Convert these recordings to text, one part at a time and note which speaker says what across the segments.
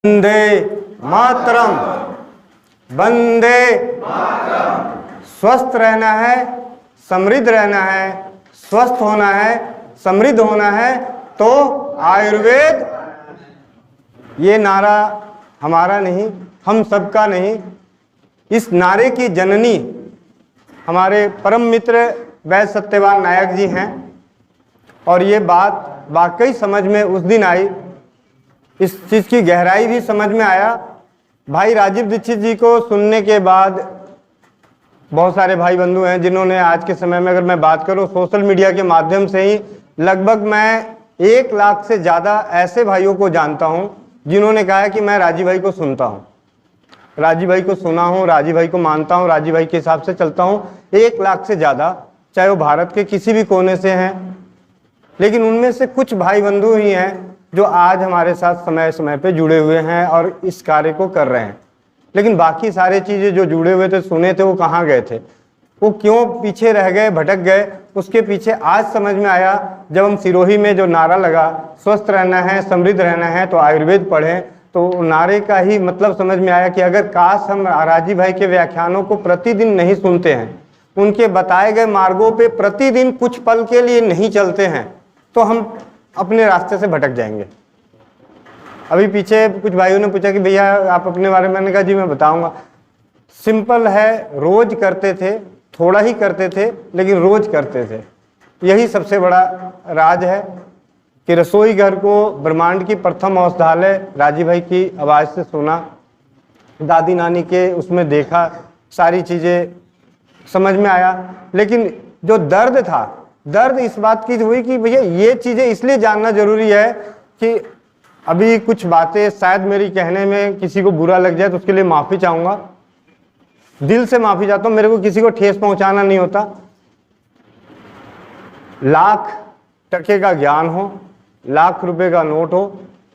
Speaker 1: वंदे मातरम, वंदे मातरम। स्वस्थ रहना है, समृद्ध रहना है, स्वस्थ होना है, समृद्ध होना है तो आयुर्वेद। ये नारा हमारा नहीं, हम सबका नहीं। इस नारे की जननी हमारे परम मित्र वैद्य सत्यवान नायक जी हैं और ये बात वाकई समझ में उस दिन आई, इस चीज़ की गहराई भी समझ में आया। भाई राजीव दीक्षित जी को सुनने के बाद बहुत सारे भाई बंधु हैं जिन्होंने आज के समय में, अगर मैं बात करूं सोशल मीडिया के माध्यम से ही, लगभग मैं 1 लाख से ज़्यादा ऐसे भाइयों को जानता हूं जिन्होंने कहा है कि मैं राजीव भाई को सुनता हूं, राजीव भाई को सुना हूं, राजीव भाई को मानता हूं, राजीव भाई के हिसाब से चलता हूं। 1 लाख से ज़्यादा, चाहे वो भारत के किसी भी कोने से हैं। लेकिन उनमें से कुछ भाई बंधु ही हैं जो आज हमारे साथ समय समय पे जुड़े हुए हैं और इस कार्य को कर रहे हैं। लेकिन बाकी सारे चीज़ें जो जुड़े हुए थे, सुने थे, वो कहाँ गए थे, वो क्यों पीछे रह गए, भटक गए? उसके पीछे आज समझ में आया जब हम सिरोही में जो नारा लगा, स्वस्थ रहना है, समृद्ध रहना है तो आयुर्वेद पढ़ें, तो नारे का ही मतलब समझ में आया कि अगर काश हम राजीव भाई के व्याख्यानों को प्रतिदिन नहीं सुनते हैं, उनके बताए गए मार्गों पे प्रतिदिन कुछ पल के लिए नहीं चलते हैं, तो हम अपने रास्ते से भटक जाएंगे। अभी पीछे कुछ भाइयों ने पूछा कि भैया आप अपने बारे में, मैंने कहा जी मैं बताऊंगा। सिंपल है, रोज करते थे, थोड़ा ही करते थे लेकिन रोज करते थे। यही सबसे बड़ा राज है कि रसोई घर को ब्रह्मांड की प्रथम औषधालय राजीव भाई की आवाज़ से सुना, दादी नानी के उसमें देखा, सारी चीज़ें समझ में आया। लेकिन जो दर्द था, दर्द इस बात की हुई कि भैया ये चीज़ें इसलिए जानना जरूरी है कि अभी कुछ बातें शायद मेरी कहने में किसी को बुरा लग जाए तो उसके लिए माफ़ी चाहूँगा, दिल से माफ़ी चाहता हूँ। मेरे को किसी को ठेस पहुँचाना नहीं होता। लाख टके का ज्ञान हो, लाख रुपए का नोट हो,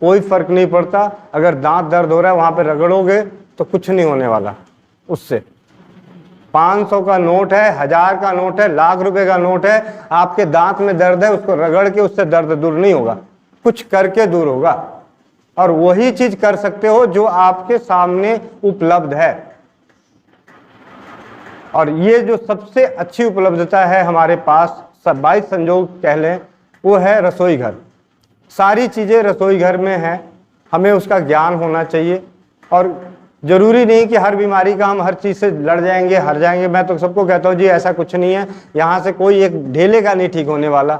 Speaker 1: कोई फर्क नहीं पड़ता। अगर दांत दर्द हो रहा है वहाँ पे रगड़ोगे तो कुछ नहीं होने वाला उससे। 500 का नोट है, 1000 का नोट है, लाख रुपए का नोट है, आपके दांत में दर्द है, उसको रगड़ के उससे दर्द दूर नहीं होगा, कुछ करके दूर होगा। और वही चीज कर सकते हो जो आपके सामने उपलब्ध है। और ये जो सबसे अच्छी उपलब्धता है हमारे पास, 22 संजोग कह लें, वो है रसोई घर। सारी चीजें रसोई घर में है, हमें उसका ज्ञान होना चाहिए। और जरूरी नहीं कि हर बीमारी का हम हर चीज़ से लड़ जाएंगे, हार जाएंगे। मैं तो सबको कहता हूँ जी ऐसा कुछ नहीं है, यहाँ से कोई एक ढेले का नहीं ठीक होने वाला।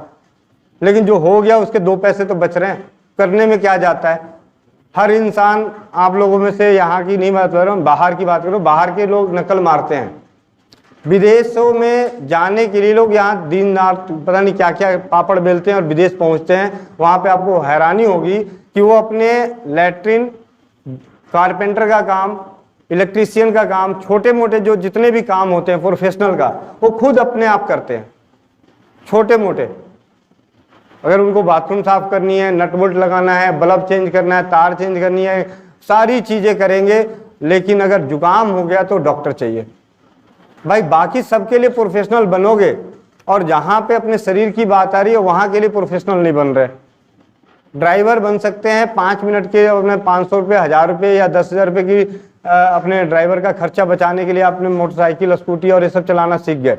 Speaker 1: लेकिन जो हो गया उसके 2 पैसे तो बच रहे हैं, करने में क्या जाता है। हर इंसान, आप लोगों में से यहाँ की नहीं बात कर रहा हूँ, बाहर की बात करो, बाहर के लोग नकल मारते हैं। विदेशों में जाने के लिए लोग यहाँ दिन रात पता नहीं क्या क्या पापड़ बेलते हैं और विदेश पहुँचते हैं। वहाँ पर आपको हैरानी होगी कि वो अपने लैट्रिन, कारपेंटर का काम, इलेक्ट्रीशियन का काम, छोटे मोटे जो जितने भी काम होते हैं प्रोफेशनल का, वो खुद अपने आप करते हैं, छोटे मोटे। अगर उनको बाथरूम साफ करनी है, नट बोल्ट लगाना है, बल्ब चेंज करना है, तार चेंज करनी है, सारी चीज़ें करेंगे। लेकिन अगर जुकाम हो गया तो डॉक्टर चाहिए। भाई बाकी सबके लिए प्रोफेशनल बनोगे, और जहाँ पे अपने शरीर की बात आ रही है वहाँ के लिए प्रोफेशनल नहीं बन रहे। ड्राइवर बन सकते हैं 5 मिनट के, अपने 500 रुपये, 1000 रुपये या 10,000 रुपये की अपने ड्राइवर का खर्चा बचाने के लिए आपने मोटरसाइकिल, स्कूटी और ये सब चलाना सीख गए,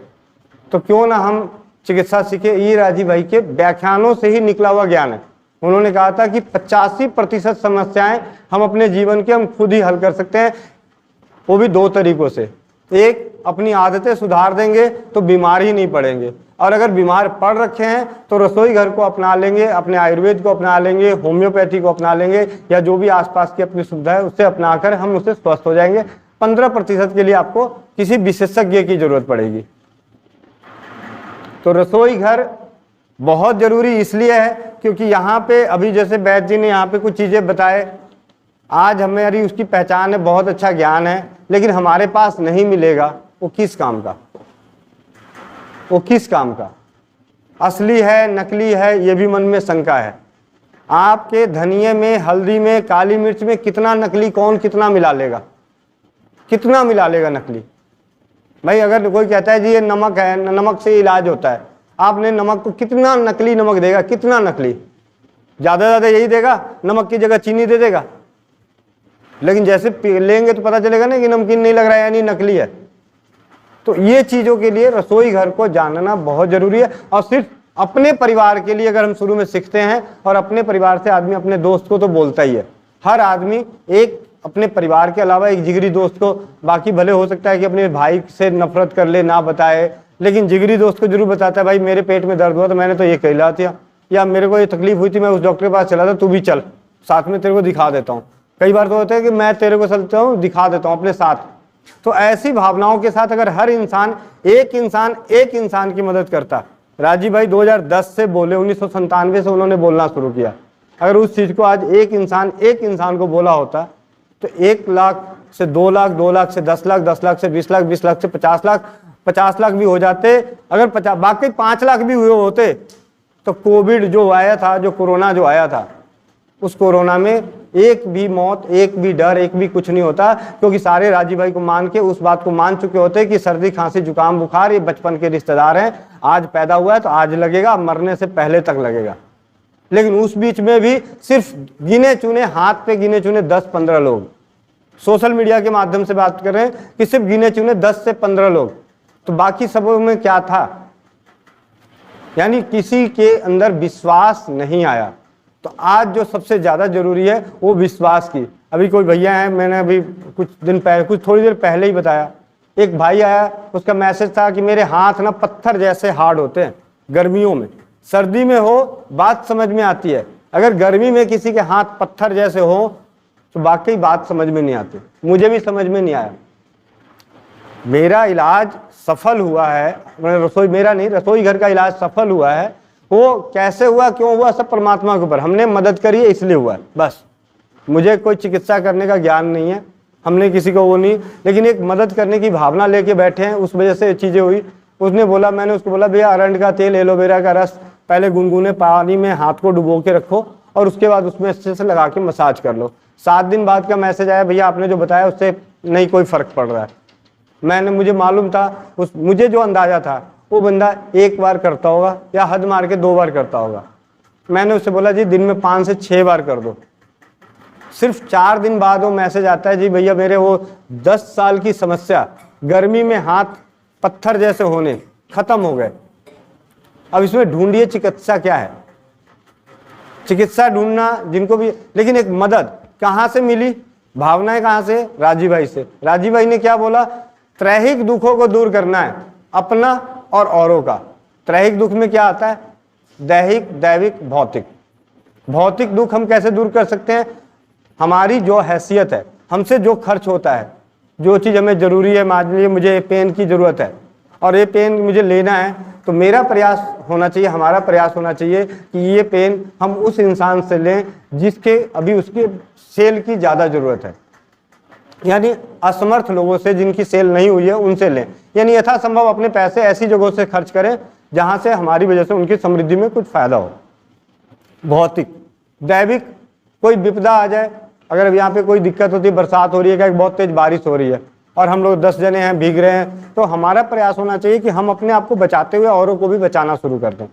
Speaker 1: तो क्यों ना हम चिकित्सा सीखे। ये राजीव भाई के व्याख्यानों से ही निकला हुआ ज्ञान है। उन्होंने कहा था कि 85% समस्याएं हम अपने जीवन के हम खुद ही हल कर सकते हैं, वो भी 2 तरीकों से। एक, अपनी आदतें सुधार देंगे तो बीमार ही नहीं पड़ेंगे, और अगर बीमार पड़ रखे हैं तो रसोई घर को अपना लेंगे, अपने आयुर्वेद को अपना लेंगे, होम्योपैथी को अपना लेंगे, या जो भी आसपास की अपनी सुविधा है उससे अपनाकर हम उससे स्वस्थ हो जाएंगे। 15% के लिए आपको किसी विशेषज्ञ की जरूरत पड़ेगी। तो रसोई घर बहुत जरूरी इसलिए है क्योंकि यहाँ पे अभी जैसे वैद्य जी ने यहाँ पे कुछ चीजें बताए, आज हमारी उसकी पहचान है, बहुत अच्छा ज्ञान है, लेकिन हमारे पास नहीं मिलेगा, वो किस काम का, वो किस काम का। असली है नकली है ये भी मन में शंका है। आपके धनिये में, हल्दी में, काली मिर्च में कितना नकली कौन कितना मिला लेगा, कितना मिला लेगा नकली। भाई अगर कोई कहता है जी ये नमक है, नमक से इलाज होता है, आपने नमक को कितना नकली नमक देगा, कितना नकली, ज़्यादा यही देगा, नमक की जगह चीनी दे देगा। लेकिन जैसे लेंगे तो पता चलेगा ना कि नमकीन नहीं लग रहा है यानी नकली है। तो ये चीज़ों के लिए रसोई घर को जानना बहुत ज़रूरी है। और सिर्फ अपने परिवार के लिए अगर हम शुरू में सीखते हैं, और अपने परिवार से आदमी अपने दोस्त को तो बोलता ही है। हर आदमी एक अपने परिवार के अलावा एक जिगरी दोस्त को, बाकी भले हो सकता है कि अपने भाई से नफरत कर ले, ना बताए, लेकिन जिगरी दोस्त को जरूर बताता है, भाई मेरे पेट में दर्द हुआ तो मैंने तो ये कहला दिया, या मेरे को ये तकलीफ हुई थी मैं उस डॉक्टर के पास चला था, तू भी चल, साथ में तेरे को दिखा देता हूँ। कई बार तो होता है कि मैं तेरे को चलता हूँ, दिखा देता हूँ अपने साथ। तो ऐसी भावनाओं के साथ अगर हर इंसान एक इंसान की मदद करता। राजीव भाई 2010 से बोले, 1997 से उन्होंने बोलना शुरू किया। अगर उस चीज को आज एक इंसान को बोला होता तो 1 लाख से 2 लाख, 2 लाख से 10 लाख, 10 लाख से 20 लाख, 20 लाख से 50 लाख, 50 लाख भी हो जाते। अगर बाकी 5 लाख भी हुए होते तो कोविड जो आया था, जो कोरोना जो आया था, उस कोरोना में एक भी मौत, एक भी डर, एक भी कुछ नहीं होता, क्योंकि सारे राजीव भाई को मान के उस बात को मान चुके होते कि सर्दी खांसी जुकाम बुखार ये बचपन के रिश्तेदार हैं, आज पैदा हुआ है तो आज लगेगा, मरने से पहले तक लगेगा। लेकिन उस बीच में भी सिर्फ गिने चुने, हाथ पे गिने चुने 10-15 लोग सोशल मीडिया के माध्यम से बात कर रहे हैं कि सिर्फ गिने चुने 10 से 15 लोग, तो बाकी सबों में क्या था? यानी किसी के अंदर विश्वास नहीं आया। तो आज जो सबसे ज्यादा जरूरी है वो विश्वास की। अभी कोई भैया है, मैंने अभी थोड़ी देर पहले ही बताया, एक भाई आया, उसका मैसेज था कि मेरे हाथ ना पत्थर जैसे हार्ड होते हैं गर्मियों में। सर्दी में हो बात समझ में आती है, अगर गर्मी में किसी के हाथ पत्थर जैसे हो तो वाकई बात समझ में नहीं आती। मुझे भी समझ में नहीं आया। मेरा इलाज सफल हुआ है, रसोई घर का इलाज सफल हुआ है। वो कैसे हुआ, क्यों हुआ, सब परमात्मा के ऊपर। हमने मदद करी है इसलिए हुआ है, बस। मुझे कोई चिकित्सा करने का ज्ञान नहीं है, हमने किसी को वो नहीं, लेकिन एक मदद करने की भावना लेके बैठे हैं, उस वजह से चीज़ें हुई। उसने बोला, मैंने उसको बोला भैया अरंड का तेल, एलोवेरा का रस पहले गुनगुने पानी में हाथ को डुबो के रखो और उसके बाद उसमें अच्छे से लगा के मसाज कर लो। 7 दिन बाद का मैसेज आया, भैया आपने जो बताया उससे नहीं कोई फर्क पड़ रहा है। मुझे मालूम था, मुझे जो अंदाजा था वो बंदा 1 बार करता होगा या हद मार के 2 बार करता होगा। मैंने उससे बोला जी दिन में 5 से 6 बार कर दो। सिर्फ 4 दिन बाद वो मैसेज आता है, जी भैया मेरे वो 10 साल की समस्या, गर्मी में हाथ पत्थर जैसे होने, खत्म हो गए। अब इसमें ढूंढिए चिकित्सा क्या है। चिकित्सा ढूंढना जिनको भी, लेकिन एक मदद कहाँ से मिली, भावनाएं कहाँ से? राजीव भाई से। राजीव भाई ने क्या बोला? त्रैहिक दुखों को दूर करना है, अपना और औरों का। त्रैहिक दुख में क्या आता है? दैहिक, दैविक, भौतिक। भौतिक दुख हम कैसे दूर कर सकते हैं? हमारी जो हैसियत है, हमसे जो खर्च होता है, जो चीज़ हमें ज़रूरी है, मान लीजिए मुझे पेन की ज़रूरत है और ये पेन मुझे लेना है, तो मेरा प्रयास होना चाहिए, हमारा प्रयास होना चाहिए कि ये पेन हम उस इंसान से लें जिसके अभी उसके सेल की ज़्यादा ज़रूरत है। यानी असमर्थ लोगों से, जिनकी सेल नहीं हुई है, उनसे लें। यानी यथासंभव अपने पैसे ऐसी जगहों से खर्च करें जहाँ से हमारी वजह से उनकी समृद्धि में कुछ फ़ायदा हो। भौतिक। दैविक, कोई विपदा आ जाए, अगर यहाँ पे कोई दिक्कत होती है, बरसात हो रही है, एक बहुत तेज बारिश हो रही है और हम लोग 10 जने हैं, भीग रहे हैं, तो हमारा प्रयास होना चाहिए कि हम अपने आप को बचाते हुए औरों को भी बचाना शुरू कर दें।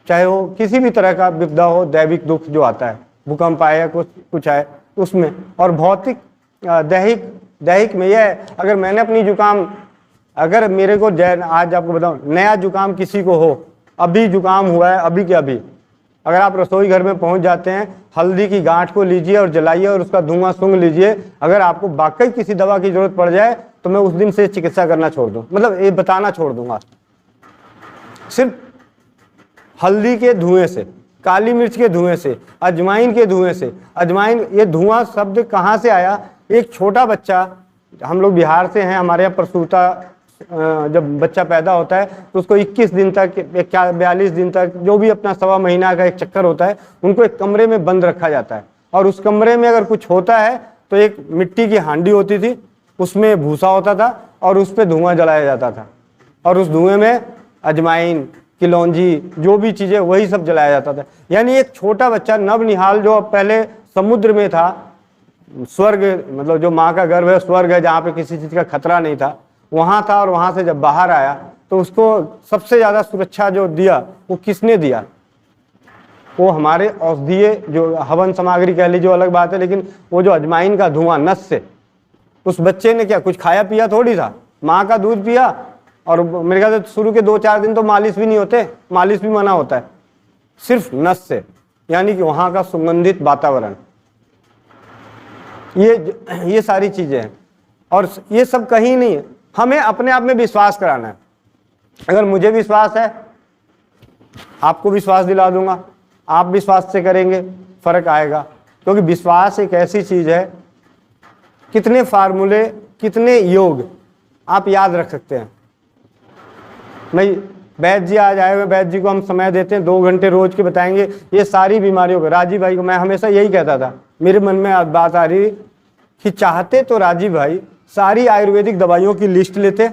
Speaker 1: चाहे वो किसी भी तरह का विपदा हो, दैविक दुख जो आता है, भूकंप आए या कुछ आए उसमें। और भौतिक, दैहिक में यह है, अगर मैंने अपनी जुकाम, अगर मेरे को आज आपको बताऊं, नया जुकाम किसी को हो, अभी जुकाम हुआ है, अभी के अभी, अगर आप रसोई घर में पहुंच जाते हैं, हल्दी की गांठ को लीजिए और जलाइए और उसका धुआं सूंघ लीजिए। अगर आपको वाकई किसी दवा की जरूरत पड़ जाए तो मैं उस दिन से चिकित्सा करना छोड़ दूं, मतलब ये बताना छोड़ दूंगा। सिर्फ हल्दी के धुएं से, काली मिर्च के धुएं से, अजवाइन के धुएं से। अजवाइन, ये धुआं शब्द कहाँ से आया? एक छोटा बच्चा, हम लोग बिहार से हैं, हमारे यहाँ प्रसूता, जब बच्चा पैदा होता है तो उसको 21 दिन तक, 42 दिन तक, जो भी अपना 1.25 महीना का एक चक्कर होता है, उनको एक कमरे में बंद रखा जाता है। और उस कमरे में अगर कुछ होता है तो एक मिट्टी की हांडी होती थी, उसमें भूसा होता था और उस पर धुआं जलाया जाता था, और उस धुएं में अजवाइन, किलौंजी, जो भी चीज़ें, वही सब जलाया जाता था। यानी एक छोटा बच्चा नवनिहाल, जो पहले समुद्र में था, स्वर्ग, मतलब जो माँ का गर्भ है स्वर्ग है, जहाँ पे किसी चीज़ का खतरा नहीं था, वहाँ था, और वहाँ से जब बाहर आया तो उसको सबसे ज़्यादा सुरक्षा जो दिया वो किसने दिया? वो हमारे औषधीय जो हवन सामग्री कह लीजिए अलग बात है, लेकिन वो जो अजवाइन का धुआं नस से, उस बच्चे ने क्या कुछ खाया पिया थोड़ी था, माँ का दूध पिया, और मेरे ख्याल से शुरू के 2-4 दिन तो मालिश भी नहीं होते, मालिश भी मना होता है, सिर्फ नस से, यानी कि वहाँ का सुगंधित वातावरण, ये सारी चीज़ें हैं। और ये सब कहीं नहीं है, हमें अपने आप में विश्वास कराना है। अगर मुझे विश्वास है, आपको विश्वास दिला दूंगा, आप विश्वास से करेंगे, फर्क आएगा। क्योंकि विश्वास एक ऐसी चीज है, कितने फार्मूले, कितने योग आप याद रख सकते हैं। नहीं, वैद्य जी आज आए हुए, वैद्य जी को हम समय देते हैं 2 घंटे रोज के, बताएंगे ये सारी बीमारियों को। राजीव भाई को मैं हमेशा यही कहता था, मेरे मन में बात आ रही कि चाहते तो राजीव भाई सारी आयुर्वेदिक दवाइयों की लिस्ट लेते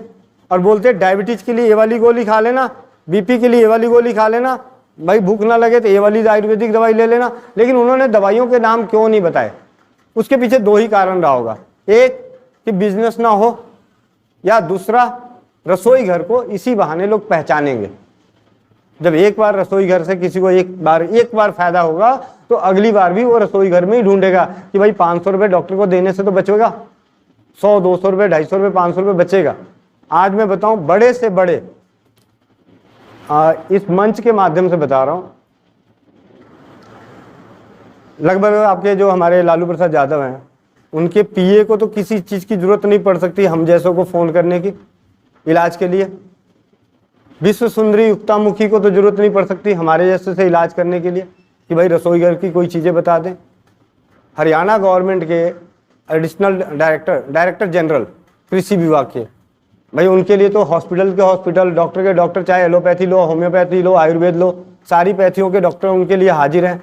Speaker 1: और बोलते डायबिटीज के लिए ये वाली गोली खा लेना, बीपी के लिए ये वाली गोली खा लेना, भाई भूख ना लगे तो ये वाली आयुर्वेदिक दवाई ले लेना। लेकिन उन्होंने दवाइयों के नाम क्यों नहीं बताए? उसके पीछे 2 ही कारण रहा होगा, एक कि बिजनेस ना हो, या दूसरा रसोई घर को इसी बहाने लोग पहचानेंगे। जब एक बार रसोई घर से किसी को एक बार फायदा होगा तो अगली बार भी वो रसोई घर में ही ढूंढेगा कि भाई 500 रुपये डॉक्टर को देने से तो बचेगा, 100-200 रुपये, 250 रुपये, 500 रुपये बचेगा। आज मैं बताऊं, बड़े से बड़े इस मंच के माध्यम से बता रहा हूं, लगभग आपके जो हमारे लालू प्रसाद यादव हैं, उनके पीए को तो किसी चीज की जरूरत नहीं पड़ सकती हम जैसों को फोन करने की इलाज के लिए। विश्व सुंदरी युक्तामुखी को तो जरूरत नहीं पड़ सकती हमारे जैसे से इलाज करने के लिए कि भाई रसोई घर की कोई चीजें बता दें। हरियाणा गवर्नमेंट के एडिशनल डायरेक्टर जनरल कृषि विभाग के, भाई उनके लिए तो हॉस्पिटल के हॉस्पिटल, डॉक्टर के डॉक्टर, चाहे एलोपैथी लो, होम्योपैथी लो, आयुर्वेद लो, सारी पैथियों के डॉक्टर उनके लिए हाजिर हैं,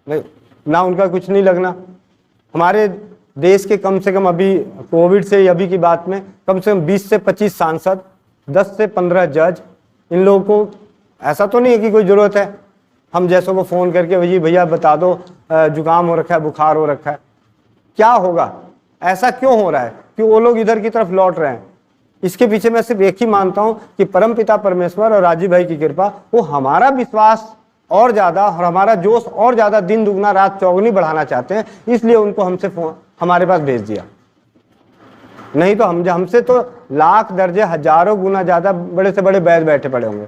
Speaker 1: नहीं ना उनका कुछ नहीं लगना। हमारे देश के कम से कम अभी कोविड से अभी की बात में कम से कम 20 से 25 सांसद, 10 से 15 जज, इन लोगों को ऐसा तो नहीं है कि कोई ज़रूरत है हम जैसों को फ़ोन करके भाई भैया बता दो जुकाम हो रखा है, बुखार हो रखा है। क्या होगा, ऐसा क्यों हो रहा है कि वो लोग इधर की तरफ लौट रहे हैं? इसके पीछे मैं सिर्फ एक ही मानता हूं कि परमपिता परमेश्वर और राजीव भाई की कृपा, वो हमारा विश्वास और ज़्यादा और हमारा जोश और ज़्यादा दिन दुगना रात चौगुनी बढ़ाना चाहते हैं, इसलिए उनको हमसे हमारे पास भेज दिया। नहीं तो हमसे तो लाख दर्जे हजारों गुना ज़्यादा बड़े से बड़े वैद्य बैठे पड़े होंगे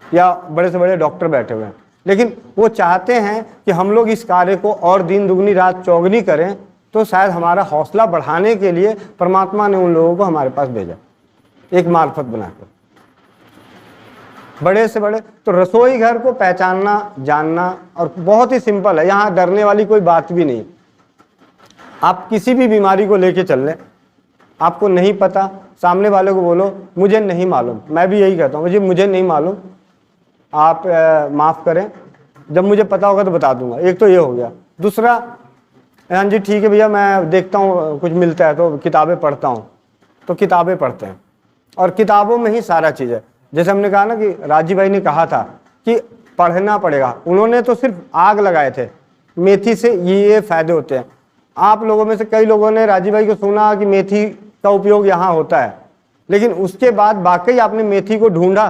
Speaker 1: या बड़े से बड़े डॉक्टर बैठे हुए हैं, लेकिन वो चाहते हैं कि हम लोग इस कार्य को और दिन दुगनी रात चौगुनी करें। तो शायद हमारा हौसला बढ़ाने के लिए परमात्मा ने उन लोगों को हमारे पास भेजा, एक मार्फत बनाकर। बड़े से बड़े तो रसोई घर को पहचानना, जानना, और बहुत ही सिंपल है, यहाँ डरने वाली कोई बात भी नहीं। आप किसी भी बीमारी को लेके चल लें, आपको नहीं पता, सामने वाले को बोलो मुझे नहीं मालूम, मैं भी यही कहता हूँ मुझे नहीं मालूम, आप माफ़ करें, जब मुझे पता होगा तो बता दूंगा। एक तो ये हो गया। दूसरा, हाँ जी ठीक है भैया मैं देखता हूँ कुछ मिलता है तो किताबें पढ़ता हूँ, तो किताबें पढ़ते हैं और किताबों में ही सारा चीज़ है। जैसे हमने कहा ना कि राजीव भाई ने कहा था कि पढ़ना पड़ेगा, उन्होंने तो सिर्फ आग लगाए थे, मेथी से ये फ़ायदे होते हैं। आप लोगों में से कई लोगों ने राजीव भाई को सुना कि मेथी का उपयोग यहाँ होता है, लेकिन उसके बाद वाकई आपने मेथी को ढूंढा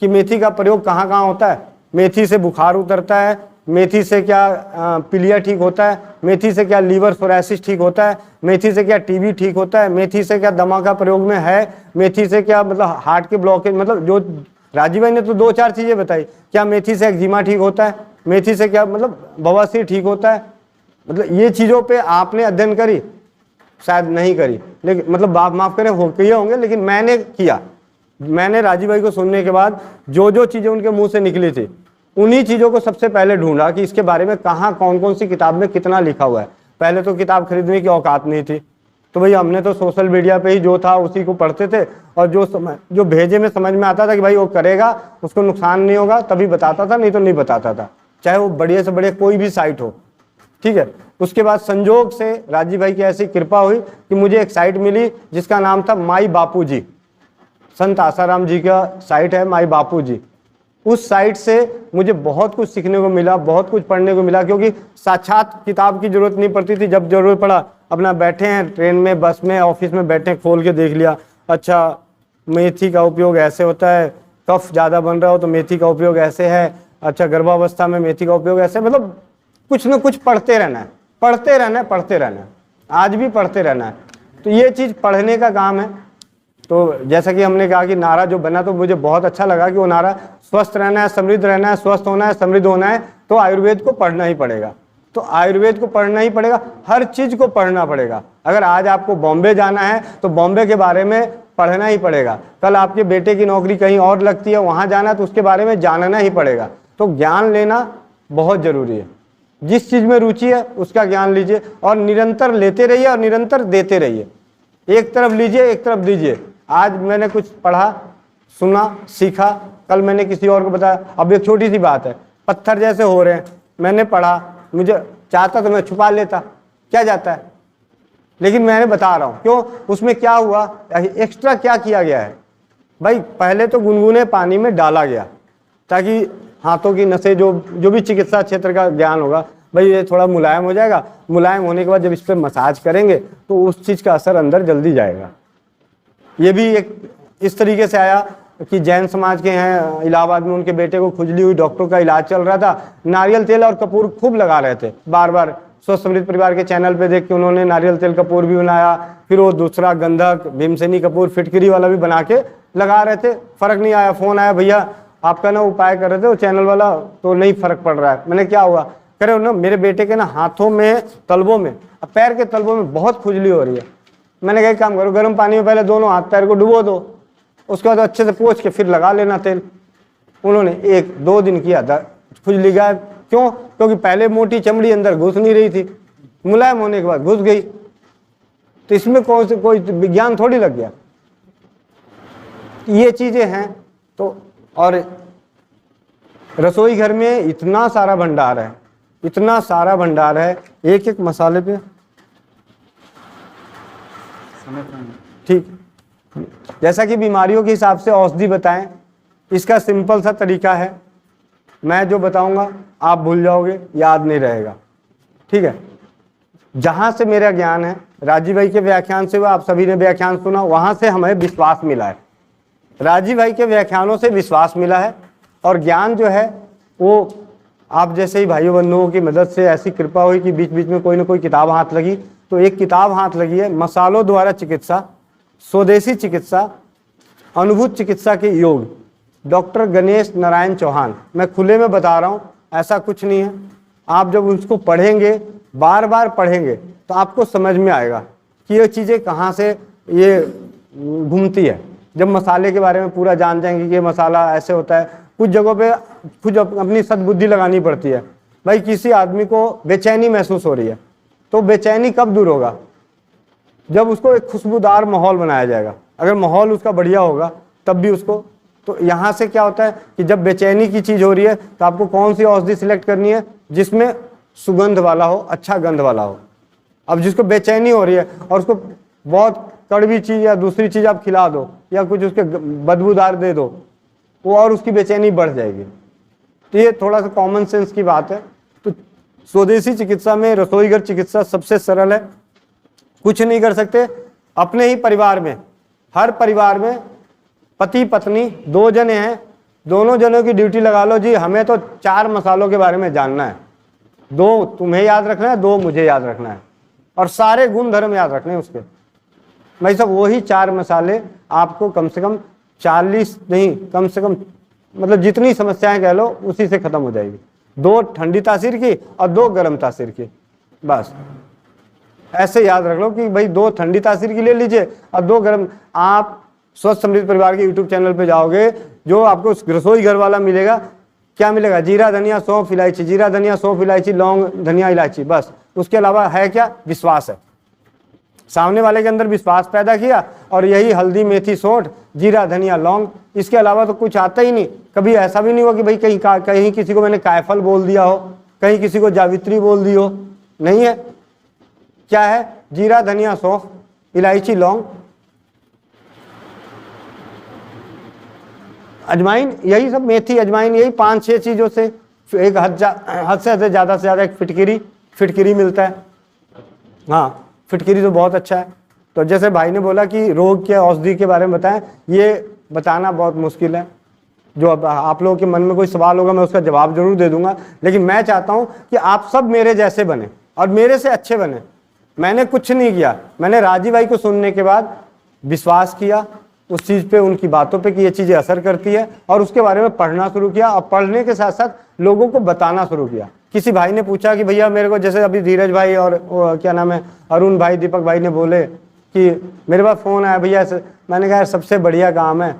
Speaker 1: कि मेथी का प्रयोग कहाँ कहाँ होता है? मेथी से बुखार उतरता है, मेथी से क्या पीलिया ठीक होता है, मेथी से क्या लीवर सोरासिस ठीक होता है, मेथी से क्या टीबी ठीक होता है, मेथी से क्या दमा का प्रयोग में है, मेथी से क्या मतलब हार्ट के ब्लॉकेज, मतलब जो राजीव भाई ने तो 2-4 चीज़ें बताई। क्या मेथी से एक्जिमा ठीक होता है, मेथी से क्या मतलब बवासीर ठीक होता है? मतलब ये चीज़ों पे आपने अध्ययन करी? शायद नहीं करी, लेकिन मतलब माफ़ करें हो किए होंगे, लेकिन मैंने किया। मैंने राजीव भाई को सुनने के बाद जो जो चीज़ें उनके मुंह से निकली थी, उन्हीं चीज़ों को सबसे पहले ढूंढा कि इसके बारे में कहाँ कौन कौन सी किताब में कितना लिखा हुआ है। पहले तो किताब खरीदने की औकात नहीं थी, तो भाई हमने तो सोशल मीडिया पे ही जो था उसी को पढ़ते थे, और जो भेजे में समझ में आता था कि भाई वो करेगा उसको नुकसान नहीं होगा तभी बताता था, नहीं तो नहीं बताता था, चाहे वो बढ़िया से बढ़िया कोई भी साइट हो। ठीक है। उसके बाद संजोग से राजीव भाई की ऐसी कृपा हुई कि मुझे एक साइट मिली जिसका नाम था माई बापू जी, संत आसाराम जी का साइट है माई बापू जी। उस साइट से मुझे बहुत कुछ सीखने को मिला, बहुत कुछ पढ़ने को मिला, क्योंकि साक्षात किताब की जरूरत नहीं पड़ती थी। जब जरूरत पड़ा अपना बैठे हैं ट्रेन में, बस में, ऑफिस में बैठे, खोल के देख लिया, अच्छा मेथी का उपयोग ऐसे होता है, कफ ज़्यादा बन रहा हो तो मेथी का उपयोग ऐसे है, अच्छा, गर्भावस्था में मेथी का उपयोग ऐसे, मतलब कुछ न कुछ पढ़ते रहना है, पढ़ते रहना है, पढ़ते रहना है, आज भी पढ़ते रहना है। तो ये चीज़ पढ़ने का काम है। तो जैसा कि हमने कहा कि नारा जो बना, तो मुझे बहुत अच्छा लगा कि वो नारा स्वस्थ रहना है, समृद्ध रहना है, स्वस्थ होना है, समृद्ध होना है, तो आयुर्वेद को पढ़ना ही पड़ेगा। तो आयुर्वेद को पढ़ना ही पड़ेगा, हर चीज़ को पढ़ना पड़ेगा। अगर आज आपको बॉम्बे जाना है तो बॉम्बे के बारे में पढ़ना ही पड़ेगा। कल आपके बेटे की नौकरी कहीं और लगती है, वहाँ जाना है तो उसके बारे में जानना ही पड़ेगा। तो ज्ञान लेना बहुत ज़रूरी है। जिस चीज़ में रुचि है उसका ज्ञान लीजिए और निरंतर लेते रहिए और निरंतर देते रहिए। एक तरफ लीजिए, एक तरफ दीजिए। आज मैंने कुछ पढ़ा, सुना, सीखा, कल मैंने किसी और को बताया। अब एक छोटी सी बात है, पत्थर जैसे हो रहे हैं, मैंने पढ़ा, मुझे चाहता तो मैं छुपा लेता, क्या जाता है, लेकिन मैंने बता रहा हूँ क्यों, उसमें क्या हुआ, एक्स्ट्रा क्या किया गया है। भाई पहले तो गुनगुने पानी में डाला गया ताकि हाथों की नसें, जो भी चिकित्सा क्षेत्र का ज्ञान होगा, भाई ये थोड़ा मुलायम हो जाएगा। मुलायम होने के बाद जब इस पर मसाज करेंगे तो उस चीज़ का असर अंदर जल्दी जाएगा। ये भी एक इस तरीके से आया कि जैन समाज के हैं इलाहाबाद में, उनके बेटे को खुजली हुई, डॉक्टर का इलाज चल रहा था, नारियल तेल और कपूर खूब लगा रहे थे। बार बार स्वस्थ समृद्ध परिवार के चैनल पे देख के उन्होंने नारियल तेल कपूर भी बनाया, फिर वो दूसरा गंधक भीमसेनी कपूर फिटकरी वाला भी बना के लगा रहे थे। फर्क नहीं आया। फोन आया, भैया आपका ना उपाय कर रहे थे वो चैनल वाला, तो नहीं फर्क पड़ रहा है। मैंने क्या हुआ, कह रहे हो ना मेरे बेटे के ना हाथों में, तलबों में, पैर के तलबों में बहुत खुजली हो रही है। मैंने कहा एक काम करो, गर्म पानी में पहले दोनों हाथ पैर को डुबो दो, उसके बाद अच्छे से पोंछ के फिर लगा लेना तेल। उन्होंने 1-2 दिन किया था, खुजली गायब। क्यों? क्योंकि पहले मोटी चमड़ी अंदर घुस नहीं रही थी, मुलायम होने के बाद घुस गई। तो इसमें कोई विज्ञान थोड़ी लग गया। ये चीजें हैं। तो और रसोई घर में इतना सारा भंडार है, इतना सारा भंडार है, एक एक मसाले पे ठीक। जैसा कि बीमारियों के हिसाब से औषधि बताएं, इसका सिंपल सा तरीका है, मैं जो बताऊंगा आप भूल जाओगे, याद नहीं रहेगा, ठीक है। जहां से मेरा ज्ञान है, राजीव भाई के व्याख्यान से, वो आप सभी ने व्याख्यान सुना, वहां से हमें विश्वास मिला है। राजीव भाई के व्याख्यानों से विश्वास मिला है। और ज्ञान जो है वो आप जैसे ही भाइयों बंधुओं की मदद से ऐसी कृपा हुई कि बीच बीच में कोई ना कोई किताब हाथ लगी। तो एक किताब हाथ लगी है, मसालों द्वारा चिकित्सा, स्वदेशी चिकित्सा, अनुभूत चिकित्सा के योग, डॉक्टर गणेश नारायण चौहान। मैं खुले में बता रहा हूँ, ऐसा कुछ नहीं है। आप जब उसको पढ़ेंगे, बार बार पढ़ेंगे, तो आपको समझ में आएगा कि ये चीज़ें कहाँ से ये घूमती है। जब मसाले के बारे में पूरा जान जाएंगे कि ये मसाला ऐसे होता है, कुछ जगहों पे कुछ अपनी सद्बुद्धि लगानी पड़ती है। भाई किसी आदमी को बेचैनी महसूस हो रही है, तो बेचैनी कब दूर होगा? जब उसको एक खुशबूदार माहौल बनाया जाएगा। अगर माहौल उसका बढ़िया होगा तब भी उसको, तो यहाँ से क्या होता है कि जब बेचैनी की चीज़ हो रही है तो आपको कौन सी औषधि सिलेक्ट करनी है जिसमें सुगंध वाला हो, अच्छा गंध वाला हो। अब जिसको बेचैनी हो रही है और उसको बहुत कड़वी चीज़ या दूसरी चीज़ आप खिला दो या कुछ उसके बदबूदार दे दो, वो और उसकी बेचैनी बढ़ जाएगी। तो ये थोड़ा सा कॉमन सेंस की बात है। तो स्वदेशी चिकित्सा में रसोई घर चिकित्सा सबसे सरल है। कुछ नहीं कर सकते, अपने ही परिवार में, हर परिवार में पति पत्नी 2 जने हैं, दोनों जनों की ड्यूटी लगा लो जी, हमें तो 4 मसालों के बारे में जानना है। 2 तुम्हें याद रखना है, 2 मुझे याद रखना है, और सारे गुण धर्म याद रखने हैं उसके। भाई सब वही 4 मसाले आपको कम से कम 40 नहीं, कम से कम मतलब जितनी समस्याएं कह लो उसी से खत्म हो जाएगी। 2 ठंडी तासीर की और 2 गर्म तासीर की, बस ऐसे याद रख लो कि भाई 2 ठंडी तासीर की ले लीजिए और 2 गर्म। आप स्वस्थ समृद्ध परिवार के यूट्यूब चैनल पे जाओगे, जो आपको रसोई घर वाला मिलेगा, क्या मिलेगा? जीरा धनिया सौंफ इलायची, जीरा धनिया सौंफ इलायची, लौंग धनिया इलायची, बस। उसके अलावा है क्या? विश्वास है। सामने वाले के अंदर विश्वास पैदा किया और यही हल्दी मेथी सौंठ जीरा धनिया लौंग, इसके अलावा तो कुछ आता ही नहीं। कभी ऐसा भी नहीं हुआ कि भाई कहीं किसी को मैंने कायफल बोल दिया हो, कहीं किसी को जावित्री बोल दी हो, नहीं है। क्या है? जीरा धनिया सौंफ इलायची लौंग अजवाइन, यही सब, मेथी अजवाइन, यही 5-6 चीज़ों से एक हद से ज़्यादा एक फिटकिरी मिलता है। हाँ, फिटकिरी तो बहुत अच्छा है। तो जैसे भाई ने बोला कि रोग के औषधि के बारे में बताएं, ये बताना बहुत मुश्किल है। जो अब आप लोगों के मन में कोई सवाल होगा मैं उसका जवाब जरूर दे दूंगा, लेकिन मैं चाहता हूं कि आप सब मेरे जैसे बने और मेरे से अच्छे बने। मैंने कुछ नहीं किया, मैंने राजीव भाई को सुनने के बाद विश्वास किया उस चीज़ पे, उनकी बातों पे कि ये चीज़ें असर करती है, और उसके बारे में पढ़ना शुरू किया और पढ़ने के साथ साथ लोगों को बताना शुरू किया। किसी भाई ने पूछा कि भैया मेरे को, जैसे अभी धीरज भाई और क्या नाम है अरुण भाई, दीपक भाई ने बोले कि मेरे पास फ़ोन आया भैया, मैंने कहा यार सबसे बढ़िया काम है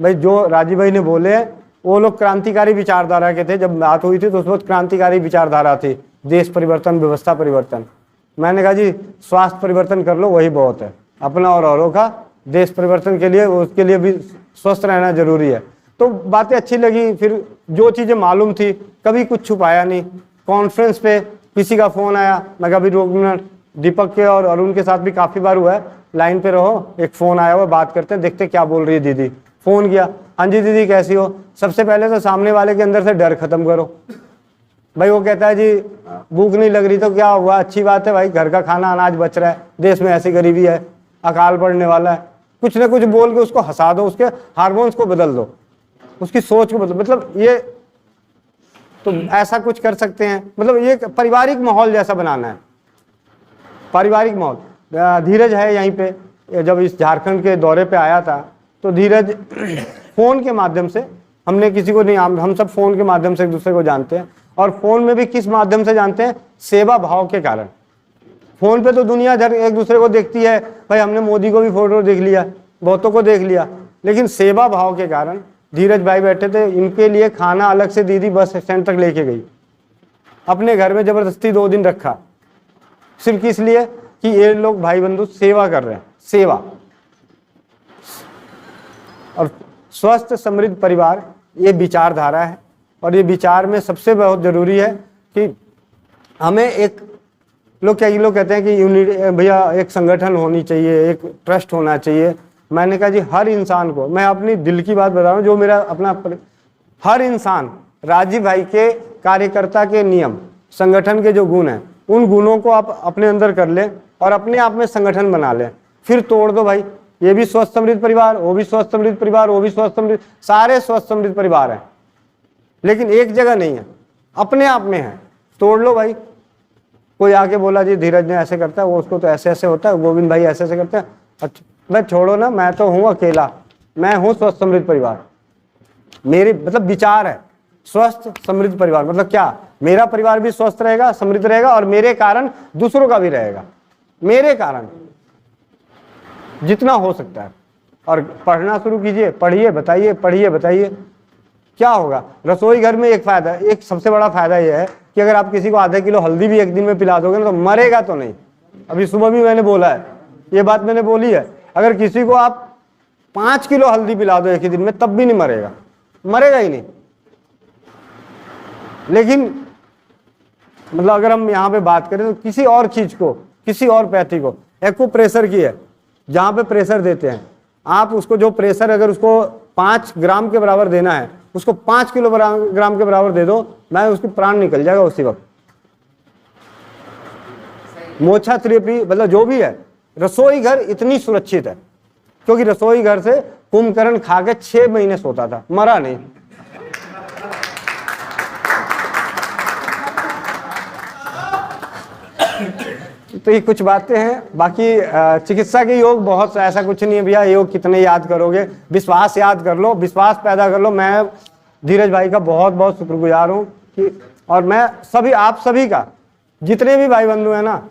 Speaker 1: भाई, जो राजीव भाई ने बोले वो लोग क्रांतिकारी विचारधारा के थे। जब बात हुई थी तो उस वक्त क्रांतिकारी विचारधारा थी, देश परिवर्तन, व्यवस्था परिवर्तन। मैंने कहा जी स्वास्थ्य परिवर्तन कर लो, वही बहुत है, अपना और औरों का। देश परिवर्तन के लिए, उसके लिए भी स्वस्थ रहना जरूरी है। तो बातें अच्छी लगी। फिर जो चीज़ें मालूम थी, कभी कुछ छुपाया नहीं। कॉन्फ्रेंस पे किसी का फ़ोन आया, मैं कभी 2 मिनट, दीपक के और अरुण के साथ भी काफ़ी बार हुआ है, लाइन पे रहो, एक फ़ोन आया हुआ, बात करते हैं, देखते क्या बोल रही है दीदी। फ़ोन किया, हाँ जी दीदी कैसी हो। सबसे पहले तो सामने वाले के अंदर से डर खत्म करो भाई। वो कहता है जी भूख नहीं लग रही, तो क्या हुआ, अच्छी बात है भाई, घर का खाना अनाज बच रहा है, देश में ऐसी गरीबी है, अकाल पड़ने वाला है, कुछ ना कुछ बोल के उसको हंसा दो, उसके हार्मोन्स को बदल दो, उसकी सोच को बदल, मतलब ये तो ऐसा कुछ कर सकते हैं। मतलब ये पारिवारिक माहौल जैसा बनाना है, पारिवारिक माहौल। धीरज है यहीं पे, जब इस झारखंड के दौरे पे आया था तो धीरज फ़ोन के माध्यम से, हमने किसी को नहीं, हम सब फ़ोन के माध्यम से एक दूसरे को जानते हैं, और फ़ोन में भी किस माध्यम से जानते हैं, सेवा भाव के कारण। फ़ोन पे तो दुनिया भर एक दूसरे को देखती है भाई, हमने मोदी को भी फोटो देख लिया, बहुतों को देख लिया, लेकिन सेवा भाव के कारण धीरज भाई बैठे थे, इनके लिए खाना अलग से दीदी बस स्टैंड तक लेके गई, अपने घर में ज़बरदस्ती 2 दिन रखा, सिर्फ किस लिए कि ये लोग भाई बंधु सेवा कर रहे हैं, सेवा। और स्वस्थ समृद्ध परिवार ये विचारधारा है, और ये विचार में सबसे बहुत ज़रूरी है कि हमें एक, लोग कहते हैं कि यूनिट, भैया एक संगठन होनी चाहिए, एक ट्रस्ट होना चाहिए। मैंने कहा जी हर इंसान को, मैं अपनी दिल की बात बता रहा हूँ, जो मेरा अपना, हर इंसान राजीव भाई के कार्यकर्ता के नियम, संगठन के जो गुण हैं, उन गुणों को आप अपने अंदर कर लें और अपने आप में संगठन बना लें, फिर तोड़ दो भाई। ये भी स्वस्थ समृद्ध परिवार, वो भी स्वस्थ समृद्ध परिवार, वो भी स्वस्थ समृद्ध, सारे स्वस्थ समृद्ध परिवार हैं, लेकिन एक जगह नहीं है, अपने आप में है, तोड़ लो भाई। कोई आके बोला जी धीरज ने ऐसे करता है, वो उसको तो ऐसे ऐसे होता है, गोविंद भाई ऐसे ऐसे करते हैं, अच्छा मैं छोड़ो ना, मैं तो हूँ अकेला, मैं हूँ स्वस्थ समृद्ध परिवार। मेरे मतलब विचार है स्वस्थ समृद्ध परिवार, मतलब क्या, मेरा परिवार भी स्वस्थ रहेगा, समृद्ध रहेगा, और मेरे कारण दूसरों का भी रहेगा, मेरे कारण जितना हो सकता है। और पढ़ना शुरू कीजिए, पढ़िए बताइए, पढ़िए बताइए, क्या होगा। रसोई घर में एक फायदा, एक सबसे बड़ा फायदा यह है कि अगर आप किसी को आधा किलो हल्दी भी एक दिन में पिला दोगे ना, तो मरेगा तो नहीं। अभी सुबह भी मैंने बोला है, ये बात मैंने बोली है, अगर किसी को आप 5 किलो हल्दी पिला दो एक ही दिन में, तब भी नहीं मरेगा, मरेगा ही नहीं। लेकिन मतलब अगर हम यहाँ पे बात करें तो किसी और चीज को, किसी और पैथी को, एक्यूप्रेशर की है, जहाँ पे प्रेशर देते हैं आप, उसको जो प्रेशर अगर उसको 5 ग्राम के बराबर देना है, उसको 5 किलोग्राम के बराबर दे दो, मैं उसकी प्राण निकल जाएगा उसी वक्त। मोछा थेरेपी, मतलब जो भी है, रसोई घर इतनी सुरक्षित है क्योंकि रसोई घर से कुंभकर्ण खा के 6 महीने सोता था, मरा नहीं। तो ये कुछ बातें हैं। बाकी चिकित्सा के योग बहुत ऐसा कुछ नहीं है भैया, योग कितने याद करोगे, विश्वास याद कर लो, विश्वास पैदा कर लो। मैं धीरज भाई का बहुत बहुत शुक्रगुजार हूँ कि, और मैं सभी, आप सभी का, जितने भी भाई बंधु हैं ना,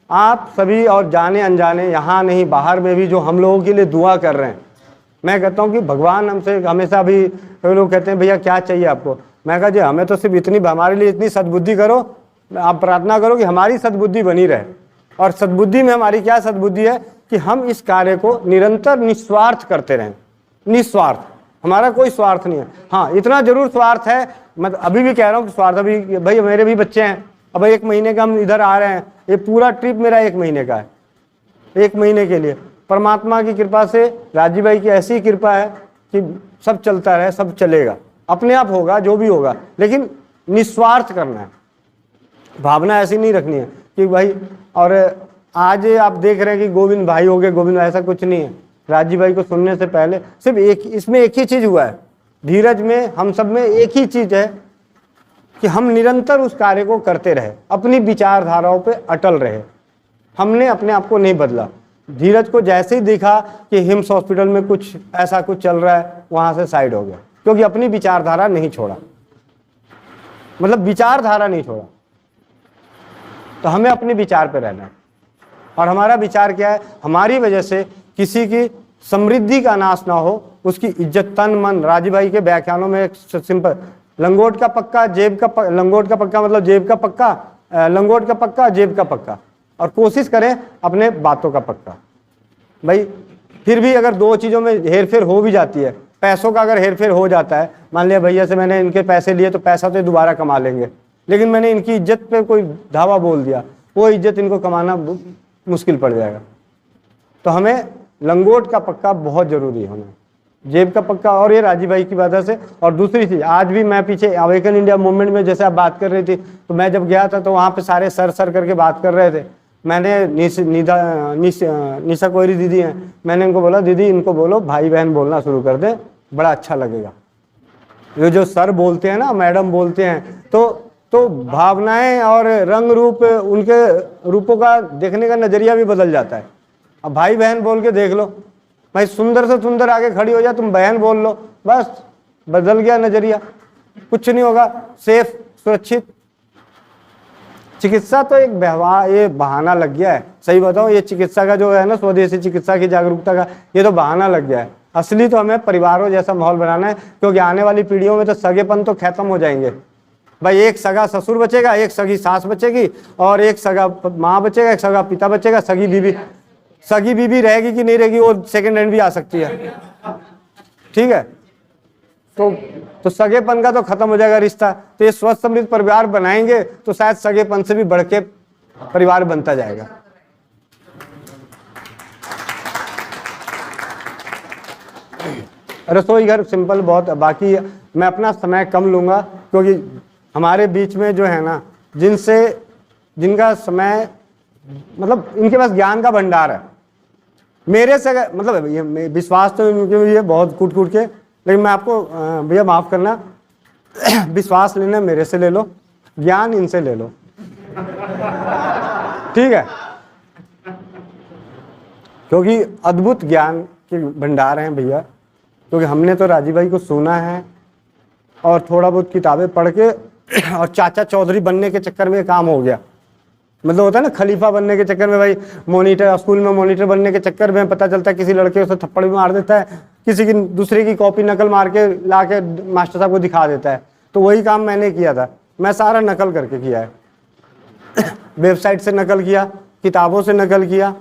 Speaker 1: आप सभी और जाने अनजाने, यहाँ नहीं बाहर में भी, जो हम लोगों के लिए दुआ कर रहे हैं। मैं कहता हूँ कि भगवान हमसे हमेशा भी, लोग कहते हैं भैया क्या चाहिए आपको, मैं कहा जी हमें तो सिर्फ इतनी, हमारे लिए इतनी सद्बुद्धि करो, आप प्रार्थना करो कि हमारी सद्बुद्धि बनी रहे। और सद्बुद्धि में हमारी क्या सद्बुद्धि है कि हम इस कार्य को निरंतर निस्वार्थ करते रहें, निस्वार्थ, हमारा कोई स्वार्थ नहीं है। हाँ इतना जरूर स्वार्थ है, मैं अभी भी कह रहा हूँ कि स्वार्थ, अभी भाई मेरे भी बच्चे हैं, अब 1 महीने का हम इधर आ रहे हैं, ये पूरा ट्रिप मेरा 1 महीने का है, 1 महीने के लिए परमात्मा की कृपा से, राजीव भाई की ऐसी कृपा है कि सब चलता रहे, सब चलेगा, अपने आप होगा जो भी होगा, लेकिन निस्वार्थ करना है। भावना ऐसी नहीं रखनी है कि भाई, और आज आप देख रहे हैं कि गोविंद भाई हो गए, गोविंद, ऐसा कुछ नहीं है। राजीव भाई को सुनने से पहले सिर्फ एक, इसमें एक ही चीज हुआ है धीरज में, हम सब में एक ही चीज है कि हम निरंतर उस कार्य को करते रहे, अपनी विचारधाराओं पे अटल रहे। हमने अपने आप को नहीं बदला। धीरज को जैसे ही देखा कि हिम्स हॉस्पिटल में कुछ ऐसा कुछ चल रहा है, वहां से साइड हो गया, क्योंकि अपनी विचारधारा नहीं छोड़ा, मतलब विचारधारा नहीं छोड़ा। तो हमें अपने विचार पे रहना है। और हमारा विचार क्या है? हमारी वजह से किसी की समृद्धि का नाश ना हो, उसकी इज्जत, तन मन। राजीव भाई के व्याख्यानों में एक सिंपल, लंगोट का पक्का जेब का लंगोट का पक्का मतलब जेब का पक्का, लंगोट का पक्का जेब का पक्का, और कोशिश करें अपने बातों का पक्का। भाई फिर भी अगर दो चीज़ों में हेरफेर हो भी जाती है, पैसों का अगर हेरफेर हो जाता है, मान लिया भैया से मैंने इनके पैसे लिए तो पैसा तो दोबारा कमा लेंगे, लेकिन मैंने इनकी इज्जत पे कोई धावा बोल दिया, वो इज्जत इनको कमाना मुश्किल पड़ जाएगा। तो हमें लंगोट का पक्का बहुत जरूरी होना है, जेब का पक्का। और ये राजीव भाई की वजह से। और दूसरी चीज, आज भी मैं पीछे अवेकन इंडिया मूवमेंट में जैसे आप बात कर रही थी, तो मैं जब गया था तो वहाँ पे सारे सर सर करके बात कर रहे थे। मैंने निशा कोयरी दीदी हैं, मैंने इनको बोला दीदी इनको बोलो भाई बहन बोलना शुरू कर दें, बड़ा अच्छा लगेगा। ये जो सर बोलते हैं ना, मैडम बोलते हैं, तो भावनाएं और रंग रूप, उनके रूपों का देखने का नजरिया भी बदल जाता है। अब भाई बहन बोल के देख लो, भाई सुंदर से सुंदर आगे खड़ी हो जाए, तुम बहन बोल लो, बस बदल गया नजरिया, कुछ नहीं होगा, सेफ सुरक्षित। चिकित्सा तो एक व्यवहार, ये बहाना लग गया है। सही बताओ, ये चिकित्सा का जो है ना, स्वदेशी चिकित्सा की जागरूकता का, ये तो बहाना लग गया है। असली तो हमें परिवारों जैसा माहौल बनाना है, क्योंकि आने वाली पीढ़ियों में तो सगेपन तो खत्म हो जाएंगे। भाई एक सगा ससुर बचेगा, एक सगी सास बचेगी, और एक सगा माँ बचेगा, एक सगा पिता बचेगा। सगी बीबी रहेगी कि नहीं रहेगी, वो सेकंड हैंड भी आ सकती है, ठीक है। तो सगेपन का तो खत्म हो जाएगा रिश्ता। तो ये स्वस्थ समृद्ध परिवार बनाएंगे तो शायद सगेपन से भी बढ़ के परिवार बनता जाएगा। रसोई घर सिंपल बहुत। बाकी मैं अपना समय कम लूंगा, क्योंकि हमारे बीच में जो है ना, जिनका समय, मतलब इनके पास ज्ञान का भंडार है। मेरे से मतलब ये विश्वास तो इनके लिए बहुत कूट के, लेकिन मैं आपको भैया माफ करना, विश्वास लेना मेरे से ले लो, ज्ञान इनसे ले लो, ठीक है। क्योंकि अद्भुत ज्ञान के भंडार हैं भैया। क्योंकि हमने तो राजीव भाई को सुना है और थोड़ा बहुत किताबें पढ़ के, और चाचा चौधरी बनने के चक्कर में काम हो गया। मतलब होता है ना, खलीफा बनने के चक्कर में, भाई मॉनिटर, स्कूल में मॉनिटर बनने के चक्कर में पता चलता है किसी लड़के उसे थप्पड़ भी मार देता है, किसी की दूसरे की कॉपी नकल मार के ला के मास्टर साहब को दिखा देता है। तो वही काम मैंने किया था, मैं सारा नकल करके किया है। वेबसाइट से नकल किया, किताबों से नकल किया,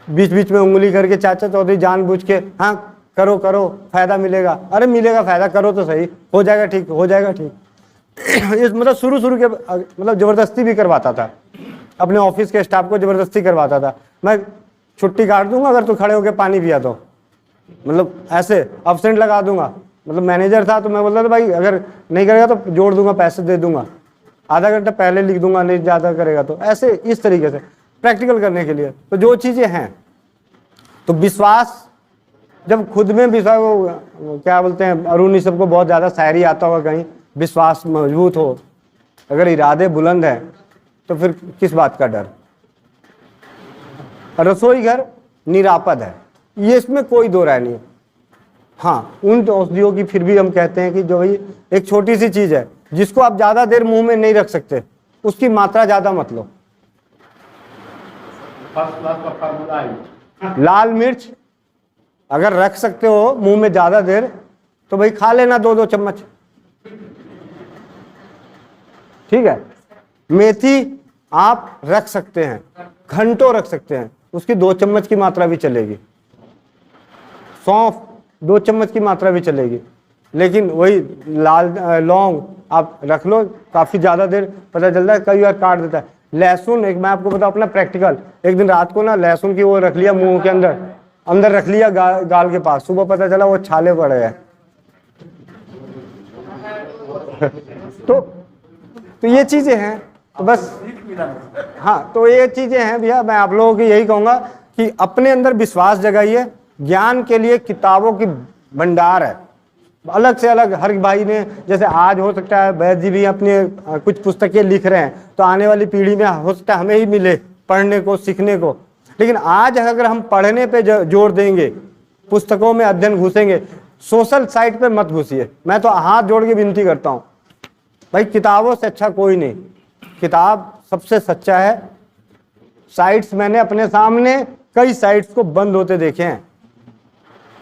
Speaker 1: बीच बीच में उंगली करके चाचा चौधरी जानबूझ के, हाँ करो करो फायदा मिलेगा, अरे मिलेगा फायदा, करो तो सही, हो जाएगा ठीक, हो जाएगा ठीक। इस मतलब शुरू के मतलब जबरदस्ती भी करवाता था, अपने ऑफिस के स्टाफ को जबरदस्ती करवाता था। मैं छुट्टी काट दूंगा अगर तू खड़े होकर पानी पिया तो, मतलब ऐसे एब्सेंट लगा दूंगा। मतलब मैनेजर था तो मैं बोलता था भाई अगर नहीं करेगा तो जोड़ दूंगा, पैसे दे दूंगा, आधा घंटा पहले लिख दूंगा, नहीं ज़्यादा करेगा तो। ऐसे इस तरीके से प्रैक्टिकल करने के लिए। तो जो चीज़ें हैं, तो विश्वास, जब खुद में विश्वास, क्या बोलते हैं, अरुण सबको को बहुत ज़्यादा शायरी आता होगा कहीं, विश्वास मजबूत हो, अगर इरादे बुलंद हैं तो फिर किस बात का डर। रसोई घर निरापद है, ये इसमें कोई दो राय नहीं। हाँ, उन औषधियों की फिर भी हम कहते हैं कि जो भाई एक छोटी सी चीज है जिसको आप ज्यादा देर मुंह में नहीं रख सकते, उसकी मात्रा ज्यादा मत लो। लाल मिर्च अगर रख सकते हो मुंह में ज्यादा देर तो भाई खा लेना 2-2 चम्मच, ठीक है। मेथी आप रख सकते हैं, घंटों रख सकते हैं, उसकी 2 चम्मच की मात्रा भी चलेगी। सौंफ 2 चम्मच की मात्रा भी चलेगी। लेकिन वही लाल लौंग आप रख लो काफी ज्यादा देर, पता चलता है कई बार काट देता है। लहसुन, एक मैं आपको बताऊं अपना प्रैक्टिकल, एक दिन रात को ना लहसुन की वो रख लिया मुंह के अंदर रख लिया गाल के पास, सुबह पता चला वो छाले पड़े हैं। तो ये चीजें हैं, तो बस हाँ, तो ये चीजें हैं भैया। मैं आप लोगों को यही कहूंगा कि अपने अंदर विश्वास जगाइए। ज्ञान के लिए किताबों की भंडार है, अलग से अलग हर भाई ने, जैसे आज हो सकता है वैद्य जी भी अपने कुछ पुस्तकें लिख रहे हैं, तो आने वाली पीढ़ी में हो सकता है हमें ही मिले पढ़ने को, सीखने को। लेकिन आज अगर हम पढ़ने पे जोर देंगे, पुस्तकों में अध्ययन घुसेंगे, सोशल साइट पे मत घुसिए। मैं तो हाथ जोड़ के विनती करता हूँ भाई, किताबों से अच्छा कोई नहीं, किताब सबसे सच्चा है। साइट्स मैंने अपने सामने कई साइट्स को बंद होते देखे हैं।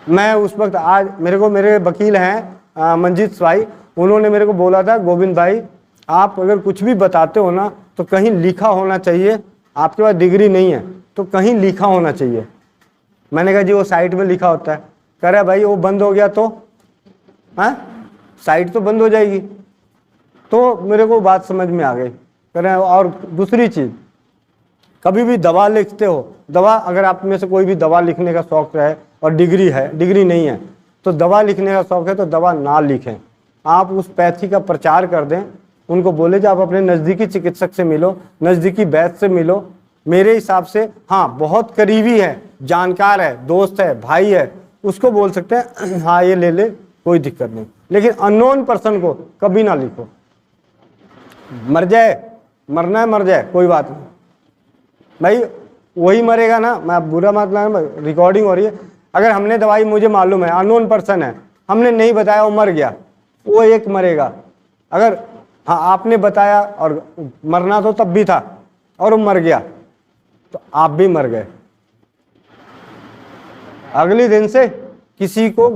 Speaker 1: मैं उस वक्त, आज मेरे वकील हैं मंजीत भाई, उन्होंने मेरे को बोला था, गोविंद भाई आप अगर कुछ भी बताते हो ना तो कहीं लिखा होना चाहिए, आपके पास डिग्री नहीं है तो कहीं लिखा होना चाहिए। मैंने कहा जी वो साइट में लिखा होता है। कह रहा भाई वो बंद हो गया तो साइट तो बंद हो जाएगी। तो मेरे को बात समझ में आ गई। कह रहे और दूसरी चीज़, कभी भी दवा लिखते हो, दवा अगर आप में से कोई भी दवा लिखने का शौक है और डिग्री नहीं है तो दवा लिखने का शौक है तो दवा ना लिखें। आप उस पैथी का प्रचार कर दें, उनको बोले जो आप अपने नज़दीकी चिकित्सक से मिलो, नज़दीकी वैद्य से मिलो। मेरे हिसाब से हाँ बहुत करीबी है, जानकार है, दोस्त है, भाई है, उसको बोल सकते हैं हाँ ये ले ले, कोई दिक्कत नहीं। लेकिन अननोन पर्सन को कभी ना लिखो। मर जाए, मरना है मर जाए, कोई बात नहीं भाई, वही मरेगा ना। मैं बुरा मत मानना, रिकॉर्डिंग हो रही है। अगर हमने दवाई, मुझे मालूम है अननोन पर्सन है, हमने नहीं बताया, वो मर गया, वो एक मरेगा। अगर हाँ आपने बताया और मरना तो तब भी था और वो मर गया तो आप भी मर गए। अगले दिन से किसी को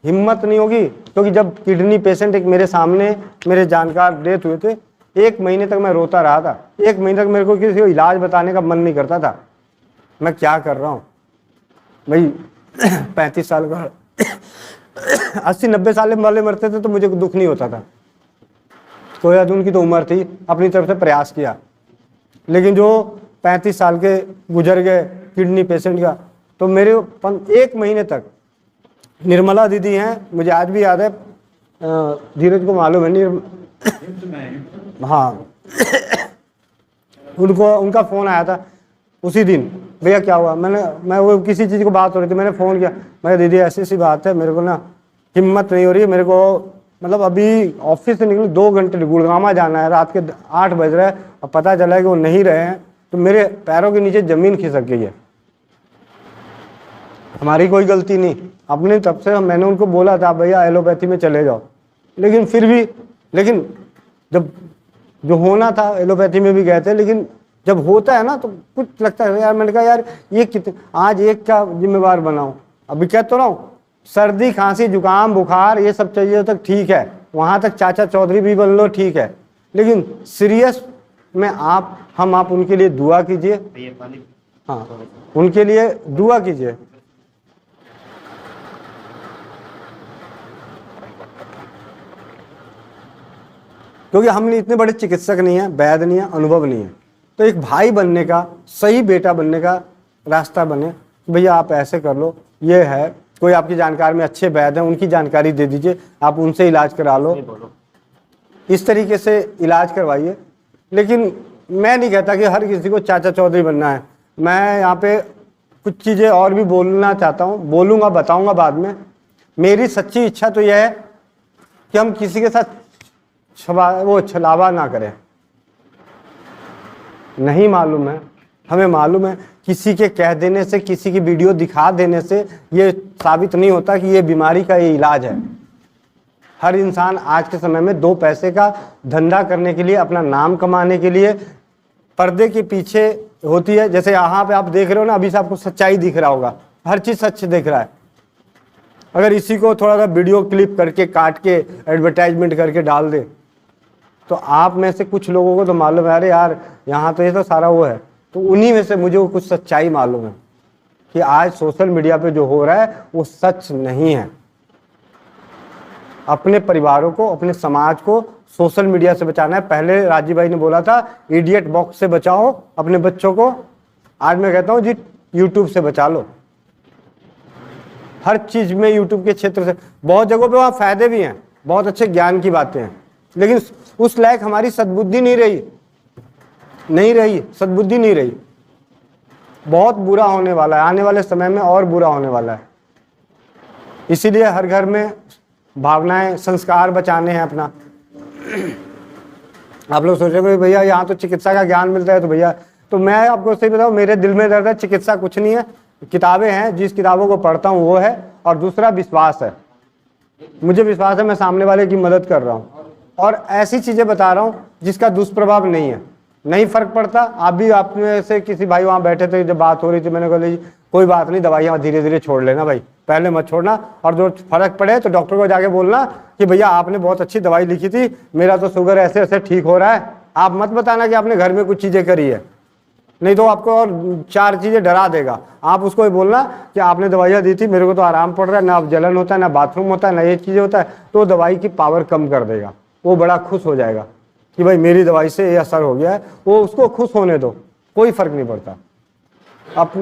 Speaker 1: हिम्मत नहीं होगी, क्योंकि जब किडनी पेशेंट एक मेरे सामने, मेरे जानकार डेथ हुए थे, 1 महीने तक मैं रोता रहा था। 1 महीने तक मेरे को किसी को इलाज बताने का मन नहीं करता था। मैं क्या कर रहा हूँ भाई, 35 साल का 80-90 साल वाले मरते थे तो मुझे दुख नहीं होता था। कोई उनकी तो उम्र थी, अपनी तरफ से प्रयास किया। लेकिन जो 35 साल के गुजर गए किडनी पेशेंट का, तो मेरे 1 महीने तक, निर्मला दीदी हैं, मुझे आज भी याद है, धीरज को मालूम है, हाँ उनका फ़ोन आया था उसी दिन, भैया क्या हुआ। मैं वो किसी चीज़ को बात हो रही थी, मैंने फ़ोन किया, मैं दीदी ऐसी सी बात है, मेरे को ना हिम्मत नहीं हो रही है, मेरे को मतलब अभी ऑफिस से निकले 2 घंटे, गुड़गामा जाना है, रात के 8 बज रहे हैं और पता चला है कि वो नहीं रहे हैं, तो मेरे पैरों के नीचे ज़मीन खिसक गई है। हमारी कोई गलती नहीं, अपनी तब से मैंने उनको बोला था भैया एलोपैथी में चले जाओ, लेकिन फिर भी, लेकिन जब जो होना था एलोपैथी में भी गए थे, लेकिन जब होता है ना तो कुछ लगता है यार। मैंने कहा यार ये कितने, आज एक का जिम्मेवार बनाऊं। अभी कह तो रहा हूँ, सर्दी खांसी जुकाम बुखार ये सब चाहिए तक ठीक है, वहाँ तक चाचा चौधरी भी बन लो ठीक है, लेकिन सीरियस में आप उनके लिए दुआ कीजिए। हाँ उनके लिए दुआ कीजिए। क्योंकि हम इतने बड़े चिकित्सक नहीं हैं, वैद्य नहीं है, अनुभव नहीं है। तो एक भाई बनने का, सही बेटा बनने का रास्ता बने, भैया आप ऐसे कर लो, ये है, कोई आपकी जानकारी में अच्छे वैद्य हैं उनकी जानकारी दे दीजिए, आप उनसे इलाज करा लो, इस तरीके से इलाज करवाइए। लेकिन मैं नहीं कहता कि हर किसी को चाचा चौधरी बनना है। मैं यहाँ पे कुछ चीज़ें और भी बोलना चाहता हूँ, बोलूँगा, बताऊँगा बाद में। मेरी सच्ची इच्छा तो यह है कि हम किसी के साथ छलावा ना करें। नहीं मालूम है, हमें मालूम है किसी के कह देने से, किसी की वीडियो दिखा देने से ये साबित नहीं होता कि ये बीमारी का ये इलाज है। हर इंसान आज के समय में 2 पैसे का धंधा करने के लिए, अपना नाम कमाने के लिए पर्दे के पीछे होती है। जैसे यहाँ पे आप देख रहे हो ना, अभी से आपको सच्चाई दिख रहा होगा, हर चीज़ सच दिख रहा है। अगर इसी को थोड़ा सा वीडियो क्लिप करके काट के एडवर्टाइजमेंट करके डाल दे तो आप में से कुछ लोगों को तो मालूम है, अरे यार यहाँ तो ये तो सारा वो है। तो उन्हीं में से मुझे वो कुछ सच्चाई मालूम है कि आज सोशल मीडिया पे जो हो रहा है वो सच नहीं है। अपने परिवारों को, अपने समाज को सोशल मीडिया से बचाना है। पहले राजीव भाई ने बोला था इडियट बॉक्स से बचाओ अपने बच्चों को, आज मैं कहता हूँ जी यूट्यूब से बचा लो। हर चीज़ में यूट्यूब के क्षेत्र से, बहुत जगहों पे वहाँ फायदे भी हैं, बहुत अच्छे ज्ञान की बातें हैं, लेकिन उस लायक हमारी सद्बुद्धि नहीं रही, सद्बुद्धि नहीं रही। बहुत बुरा होने वाला है, आने वाले समय में और बुरा होने वाला है। इसीलिए हर घर में भावनाएं, संस्कार बचाने हैं अपना। आप लोग सोचोगे भैया यहाँ तो चिकित्सा का ज्ञान मिलता है, तो भैया तो मैं आपको सही बताऊँ, मेरे दिल में दर्द है, चिकित्सा कुछ नहीं है, किताबें हैं, जिस किताबों को पढ़ता हूँ वो है, और दूसरा विश्वास है। मुझे विश्वास है मैं सामने वाले की मदद कर रहा हूँ और ऐसी चीज़ें बता रहा हूँ जिसका दुष्प्रभाव नहीं है, नहीं फर्क पड़ता। आप भी, आप में से किसी भाई वहाँ बैठे थे, जब बात हो रही थी, मैंने कहा जी कोई बात नहीं, दवाइयाँ धीरे धीरे छोड़ लेना भाई, पहले मत छोड़ना, और जो फर्क पड़े तो डॉक्टर को जाके बोलना कि भैया आपने बहुत अच्छी दवाई लिखी थी, मेरा तो शुगर ऐसे ऐसे ठीक हो रहा है। आप मत बताना कि आपने घर में कुछ चीज़ें करी है, नहीं तो आपको और 4 चीज़ें डरा देगा। आप उसको ही बोलना कि आपने दवाइयाँ दी थी, मेरे को तो आराम पड़ रहा है, ना जलन होता है, ना बाथरूम होता है, ना ये चीज़ें होता है, तो दवाई की पावर कम कर देगा। वो बड़ा खुश हो जाएगा कि भाई मेरी दवाई से ये असर हो गया है। वो उसको खुश होने दो, कोई फर्क नहीं पड़ता। आप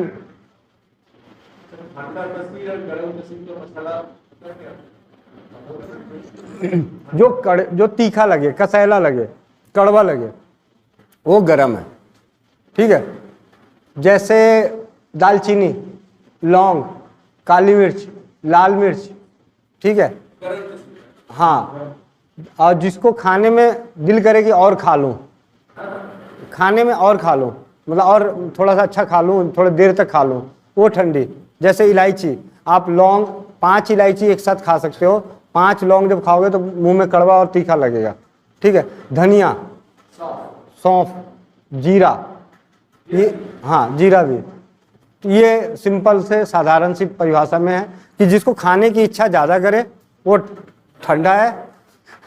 Speaker 1: जो तीखा लगे, कसैला लगे, कड़वा लगे, वो गरम है, ठीक है। जैसे दालचीनी, लौंग, काली मिर्च, लाल मिर्च, ठीक है, हाँ। और जिसको खाने में दिल करे कि और खा लूँ, खाने में और खा लूँ, मतलब और थोड़ा सा अच्छा खा लूँ, थोड़ी देर तक खा लूँ, वो ठंडी। जैसे इलायची, आप लौंग 5 इलायची एक साथ खा सकते हो। 5 लौंग जब खाओगे तो मुंह में कड़वा और तीखा लगेगा, ठीक है। धनिया, सौंफ, जीरा, ये हाँ जीरा भी, ये सिंपल से साधारण सी परिभाषा में है कि जिसको खाने की इच्छा ज़्यादा करे वो ठंडा है,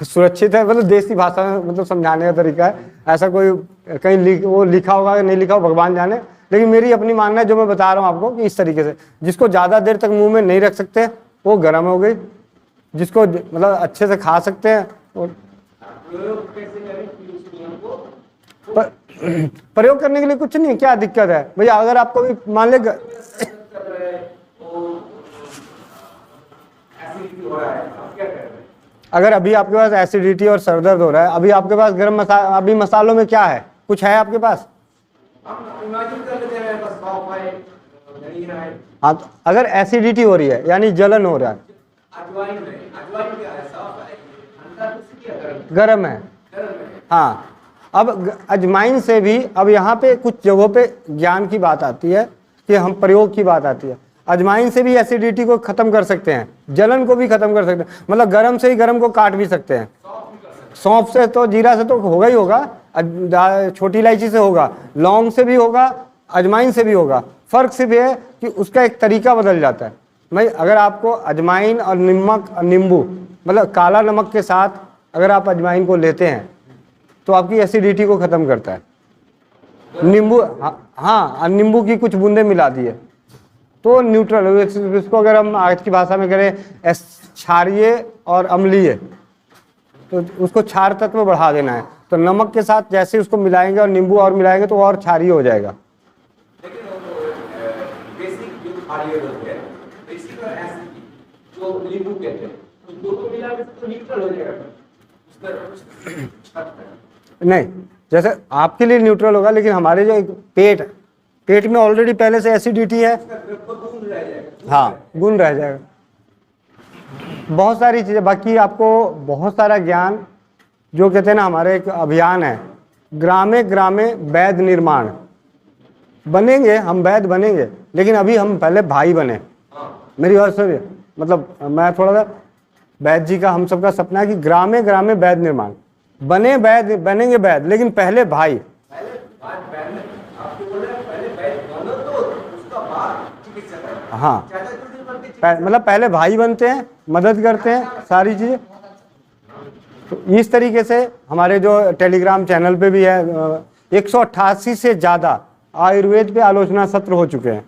Speaker 1: सुरक्षित है, मतलब देसी भाषा में मतलब समझाने का तरीका है। ऐसा कोई कहीं वो लिखा होगा या नहीं लिखा हो भगवान जाने, लेकिन मेरी अपनी मानना है जो मैं बता रहा हूँ आपको कि इस तरीके से जिसको ज़्यादा देर तक मुंह में नहीं रख सकते वो गर्म हो गई, जिसको मतलब अच्छे से खा सकते हैं प्रयोग करने के लिए कुछ नहीं, क्या दिक्कत है भैया। अगर आपको भी मान ले अगर अभी आपके पास एसिडिटी और सर दर्द हो रहा है, अभी आपके पास गरम मसाला, अभी मसालों में क्या है, कुछ है आपके पास? हाँ, तो अगर एसिडिटी हो रही है यानी जलन हो रहा है, गरम है, हाँ। अब अजवाइन से भी, अब यहाँ पे कुछ जगहों पे ज्ञान की बात आती है कि हम प्रयोग की बात आती है। अजवाइन से भी एसिडिटी को खत्म कर सकते हैं, जलन को भी खत्म कर सकते हैं, मतलब गरम से ही गरम को काट भी सकते हैं। सौंफ से तो, जीरा से तो होगा ही होगा, छोटी इलायची से होगा, लौंग से भी होगा, अजवाइन से भी होगा। फर्क सिर्फ ये है कि उसका एक तरीका बदल जाता है। भाई अगर आपको अजवाइन और नमक और नींबू, मतलब काला नमक के साथ अगर आप अजवाइन को लेते हैं तो आपकी एसिडिटी को खत्म करता है। नींबू, हाँ, नींबू की कुछ बूंदे मिला दिए तो न्यूट्रल। इसको अगर हम आज की भाषा में करें क्षारीय और अम्लीय, तो उसको क्षार तत्व बढ़ा देना है। तो नमक के साथ जैसे उसको मिलाएंगे और नींबू और मिलाएंगे तो और क्षारीय हो जाएगा। नहीं, जैसे आपके लिए न्यूट्रल होगा, लेकिन हमारे जो पेट में ऑलरेडी पहले से एसिडिटी है, हाँ, गुण रह जाएगा। बहुत सारी चीज़ें, बाकी आपको बहुत सारा ज्ञान, जो कहते हैं ना, हमारे एक अभियान है ग्रामे ग्रामे वैद निर्माण, बनेंगे हम, वैद बनेंगे, लेकिन अभी हम पहले भाई बने। मेरी बात सुनिए, मतलब मैं थोड़ा सा, वैद जी का हम सबका सपना है कि ग्रामे ग्रामे वैद निर्माण, बने वैद, बनेंगे वैद, लेकिन पहले भाई। हाँ, मतलब पहले भाई बनते हैं, मदद करते हैं, सारी चीज़ें। तो इस तरीके से हमारे जो टेलीग्राम चैनल पे भी है 188 से ज़्यादा आयुर्वेद पे आलोचना सत्र हो चुके हैं,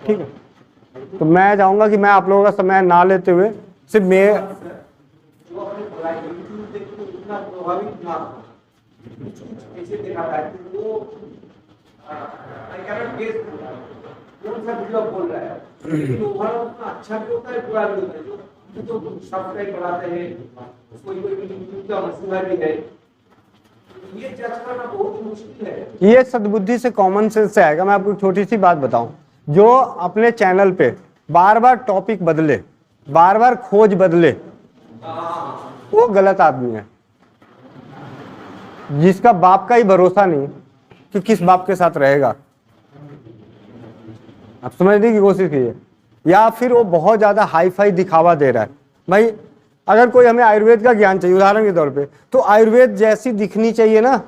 Speaker 1: ठीक है। तो मैं चाहूँगा कि मैं आप लोगों का समय ना लेते हुए सिर्फ ये सद्बुद्धि से, कॉमन सेंस से आएगा। मैं आपको एक छोटी सी बात बताऊं, जो अपने चैनल पे बार बार टॉपिक बदले, बार बार खोज बदले, वो गलत आदमी है, जिसका बाप का ही भरोसा नहीं कि किस बाप के साथ रहेगा। आप समझने की कोशिश कीजिए। या फिर वो बहुत ज्यादा हाई फाई दिखावा दे रहा है। भाई अगर कोई हमें आयुर्वेद का ज्ञान चाहिए उदाहरण के तौर पे, तो आयुर्वेद जैसी दिखनी चाहिए ना।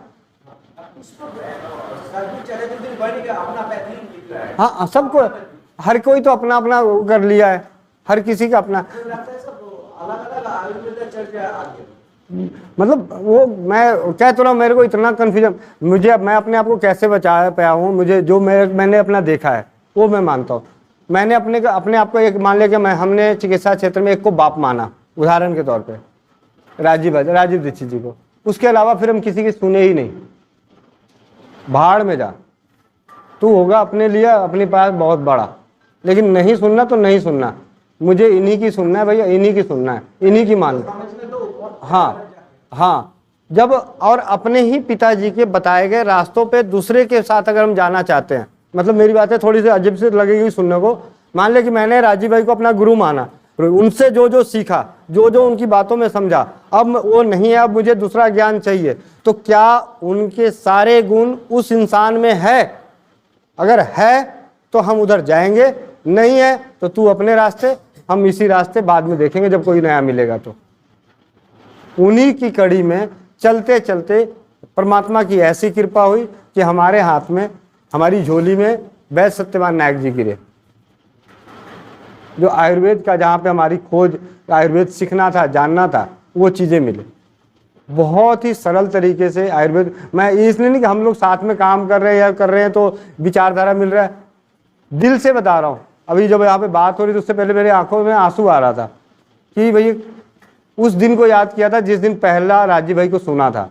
Speaker 1: हाँ सबको, हर कोई तो अपना अपना वो कर लिया है, हर किसी का अपना, मतलब वो मैं कह तो रहा हूँ, मेरे को इतना कन्फ्यूजन, मुझे मैं अपने आप को कैसे बचा पाया हूँ, मुझे जो मैंने अपना देखा है वो मैं मानता हूँ। मैंने अपने आप को एक मान लिया कि हमने चिकित्सा क्षेत्र में एक को बाप माना, उदाहरण के तौर पे राजीव दीक्षित जी को। उसके अलावा फिर हम किसी की सुने ही नहीं। भाड़ में जा, तू होगा अपने लिए अपने पास बहुत बड़ा, लेकिन नहीं सुनना तो नहीं सुनना, मुझे इन्हीं की सुनना है भैया, इन्हीं की सुनना है, इन्हीं की मानना। हाँ जब और अपने ही पिताजी के बताए गए रास्तों पे दूसरे के साथ अगर हम जाना चाहते हैं, मतलब मेरी बातें थोड़ी सी अजीब से लगेगी सुनने को। मान ले कि मैंने राजीव भाई को अपना गुरु माना, उनसे जो जो सीखा, जो जो उनकी बातों में समझा, अब वो नहीं है, अब मुझे दूसरा ज्ञान चाहिए, तो क्या उनके सारे गुण उस इंसान में है? अगर है तो हम उधर जाएंगे, नहीं है तो तू अपने रास्ते, हम इसी रास्ते बाद में देखेंगे जब कोई नया मिलेगा। तो उन्हीं की कड़ी में चलते चलते परमात्मा की ऐसी कृपा हुई कि हमारे हाथ में, हमारी झोली में वैद्य सत्यवान नायक जी गिरे, जो आयुर्वेद का, जहाँ पे हमारी खोज आयुर्वेद सीखना था, जानना था, वो चीज़ें मिले बहुत ही सरल तरीके से। आयुर्वेद, मैं इसलिए नहीं कि हम लोग साथ में काम कर रहे हैं या कर रहे हैं तो विचारधारा मिल रहा है, दिल से बता रहा हूँ। अभी जब यहाँ पे बात हो रही तो उससे पहले मेरे आंखों में आंसू आ रहा था कि भैया उस दिन को याद किया था जिस दिन पहला राजीव भाई को सुना था,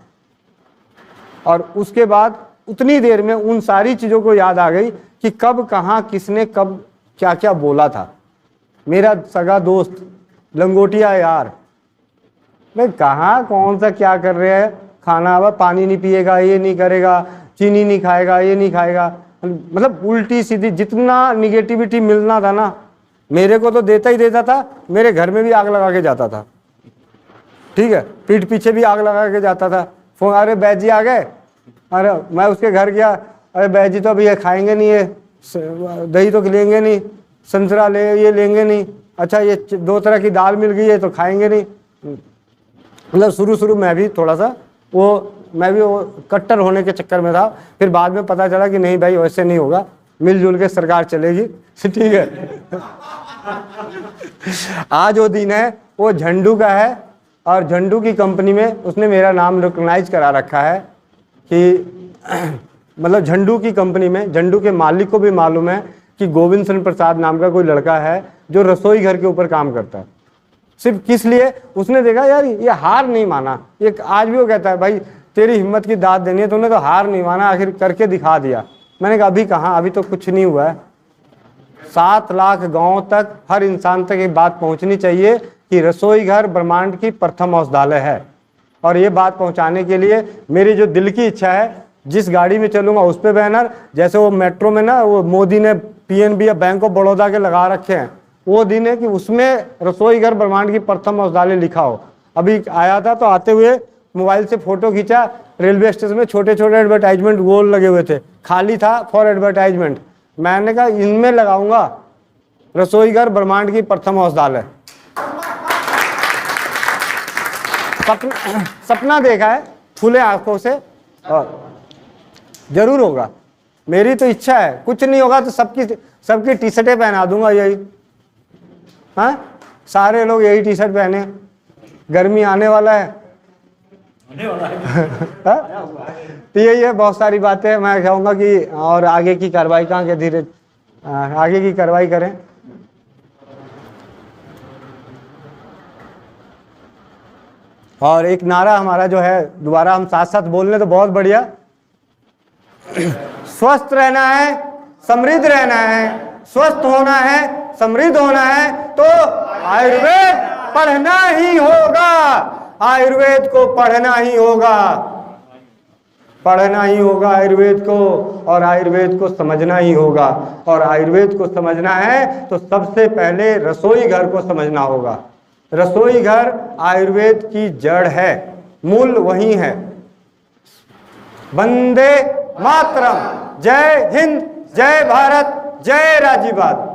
Speaker 1: और उसके बाद उतनी देर में उन सारी चीज़ों को याद आ गई कि कब कहाँ किसने कब क्या क्या बोला था। मेरा सगा दोस्त लंगोटिया यार, मैं कहाँ कौन सा क्या कर रहे हैं, खाना अब पानी नहीं पिएगा, ये नहीं करेगा, चीनी नहीं खाएगा, ये नहीं खाएगा, मतलब उल्टी सीधी जितना निगेटिविटी मिलना था ना, मेरे को तो देता ही देता था। मेरे घर में भी आग लगा के जाता था, ठीक है, पीठ पीछे भी आग लगा के जाता था। फोन, अरे बैद जी आ गए, अरे मैं उसके घर गया, अरे बैद जी तो अभी ये खाएंगे नहीं, ये दही तो लेंगे नहीं, संतरा ले ये लेंगे नहीं, अच्छा ये 2 तरह की दाल मिल गई है तो खाएंगे नहीं। मतलब शुरू मैं भी थोड़ा सा मैं भी वो कट्टर होने के चक्कर में था। फिर बाद में पता चला कि नहीं भाई वैसे नहीं होगा, मिलजुल के सरकार चलेगी, ठीक है। आज वो दिन है, वो झंडू का है, और झंडू की कंपनी में उसने मेरा नाम रिकॉग्नाइज करा रखा है कि मतलब झंडू की कंपनी में, झंडू के मालिक को भी मालूम है कि गोविंद चंद्र प्रसाद नाम का कोई लड़का है जो रसोई घर के ऊपर काम करता है। सिर्फ किस लिए? उसने देखा यार ये हार नहीं माना, ये आज भी वो कहता है भाई तेरी हिम्मत की दाद देनी है, तुमने तो हार नहीं माना, आखिर करके दिखा दिया। मैंने कहा अभी कहाँ, अभी तो कुछ नहीं हुआ है। 7 लाख गांव तक, हर इंसान तक ये बात पहुंचनी चाहिए कि रसोई घर ब्रह्मांड की प्रथम औषधालय है। और ये बात पहुंचाने के लिए मेरी जो दिल की इच्छा है, जिस गाड़ी में चलूंगा उस पे बैनर, जैसे वो मेट्रो में ना वो मोदी ने पीएनबी या बैंक ऑफ बड़ौदा के लगा रखे हैं, वो दिन है कि उसमें रसोई घर ब्रह्मांड की प्रथम औषधालय लिखा हो। अभी आया था तो आते हुए मोबाइल से फोटो खींचा, रेलवे स्टेशन में छोटे छोटे एडवर्टाइजमेंट गोल लगे हुए थे, खाली था फॉर एडवर्टाइजमेंट। मैंने कहा इनमें लगाऊंगा रसोई घर ब्रह्मांड की प्रथम औषधालय। सपना देखा है खुले आंखों से, और जरूर होगा। मेरी तो इच्छा है, कुछ नहीं होगा तो सबकी टी शर्टें पहना दूंगा यही, हाँ सारे लोग यही टी शर्ट पहने, गर्मी आने वाला है। तो यही है, बहुत सारी बातें मैं चाहूँगा कि और आगे की कार्रवाई कहाँ के धीरे आगे की कार्रवाई करें। और एक नारा हमारा जो है, दोबारा हम साथ साथ बोल लें तो बहुत बढ़िया। स्वस्थ रहना है, समृद्ध रहना है, स्वस्थ होना है, समृद्ध होना है तो आयुर्वेद पढ़ना ही होगा। आयुर्वेद को पढ़ना ही होगा, पढ़ना ही होगा आयुर्वेद को, और आयुर्वेद को समझना ही होगा। और आयुर्वेद को समझना है तो सबसे पहले रसोई घर को समझना होगा। रसोई घर आयुर्वेद की जड़ है, मूल वही है। वंदे मातरम। जय हिंद, जय भारत, जय राजीवाद।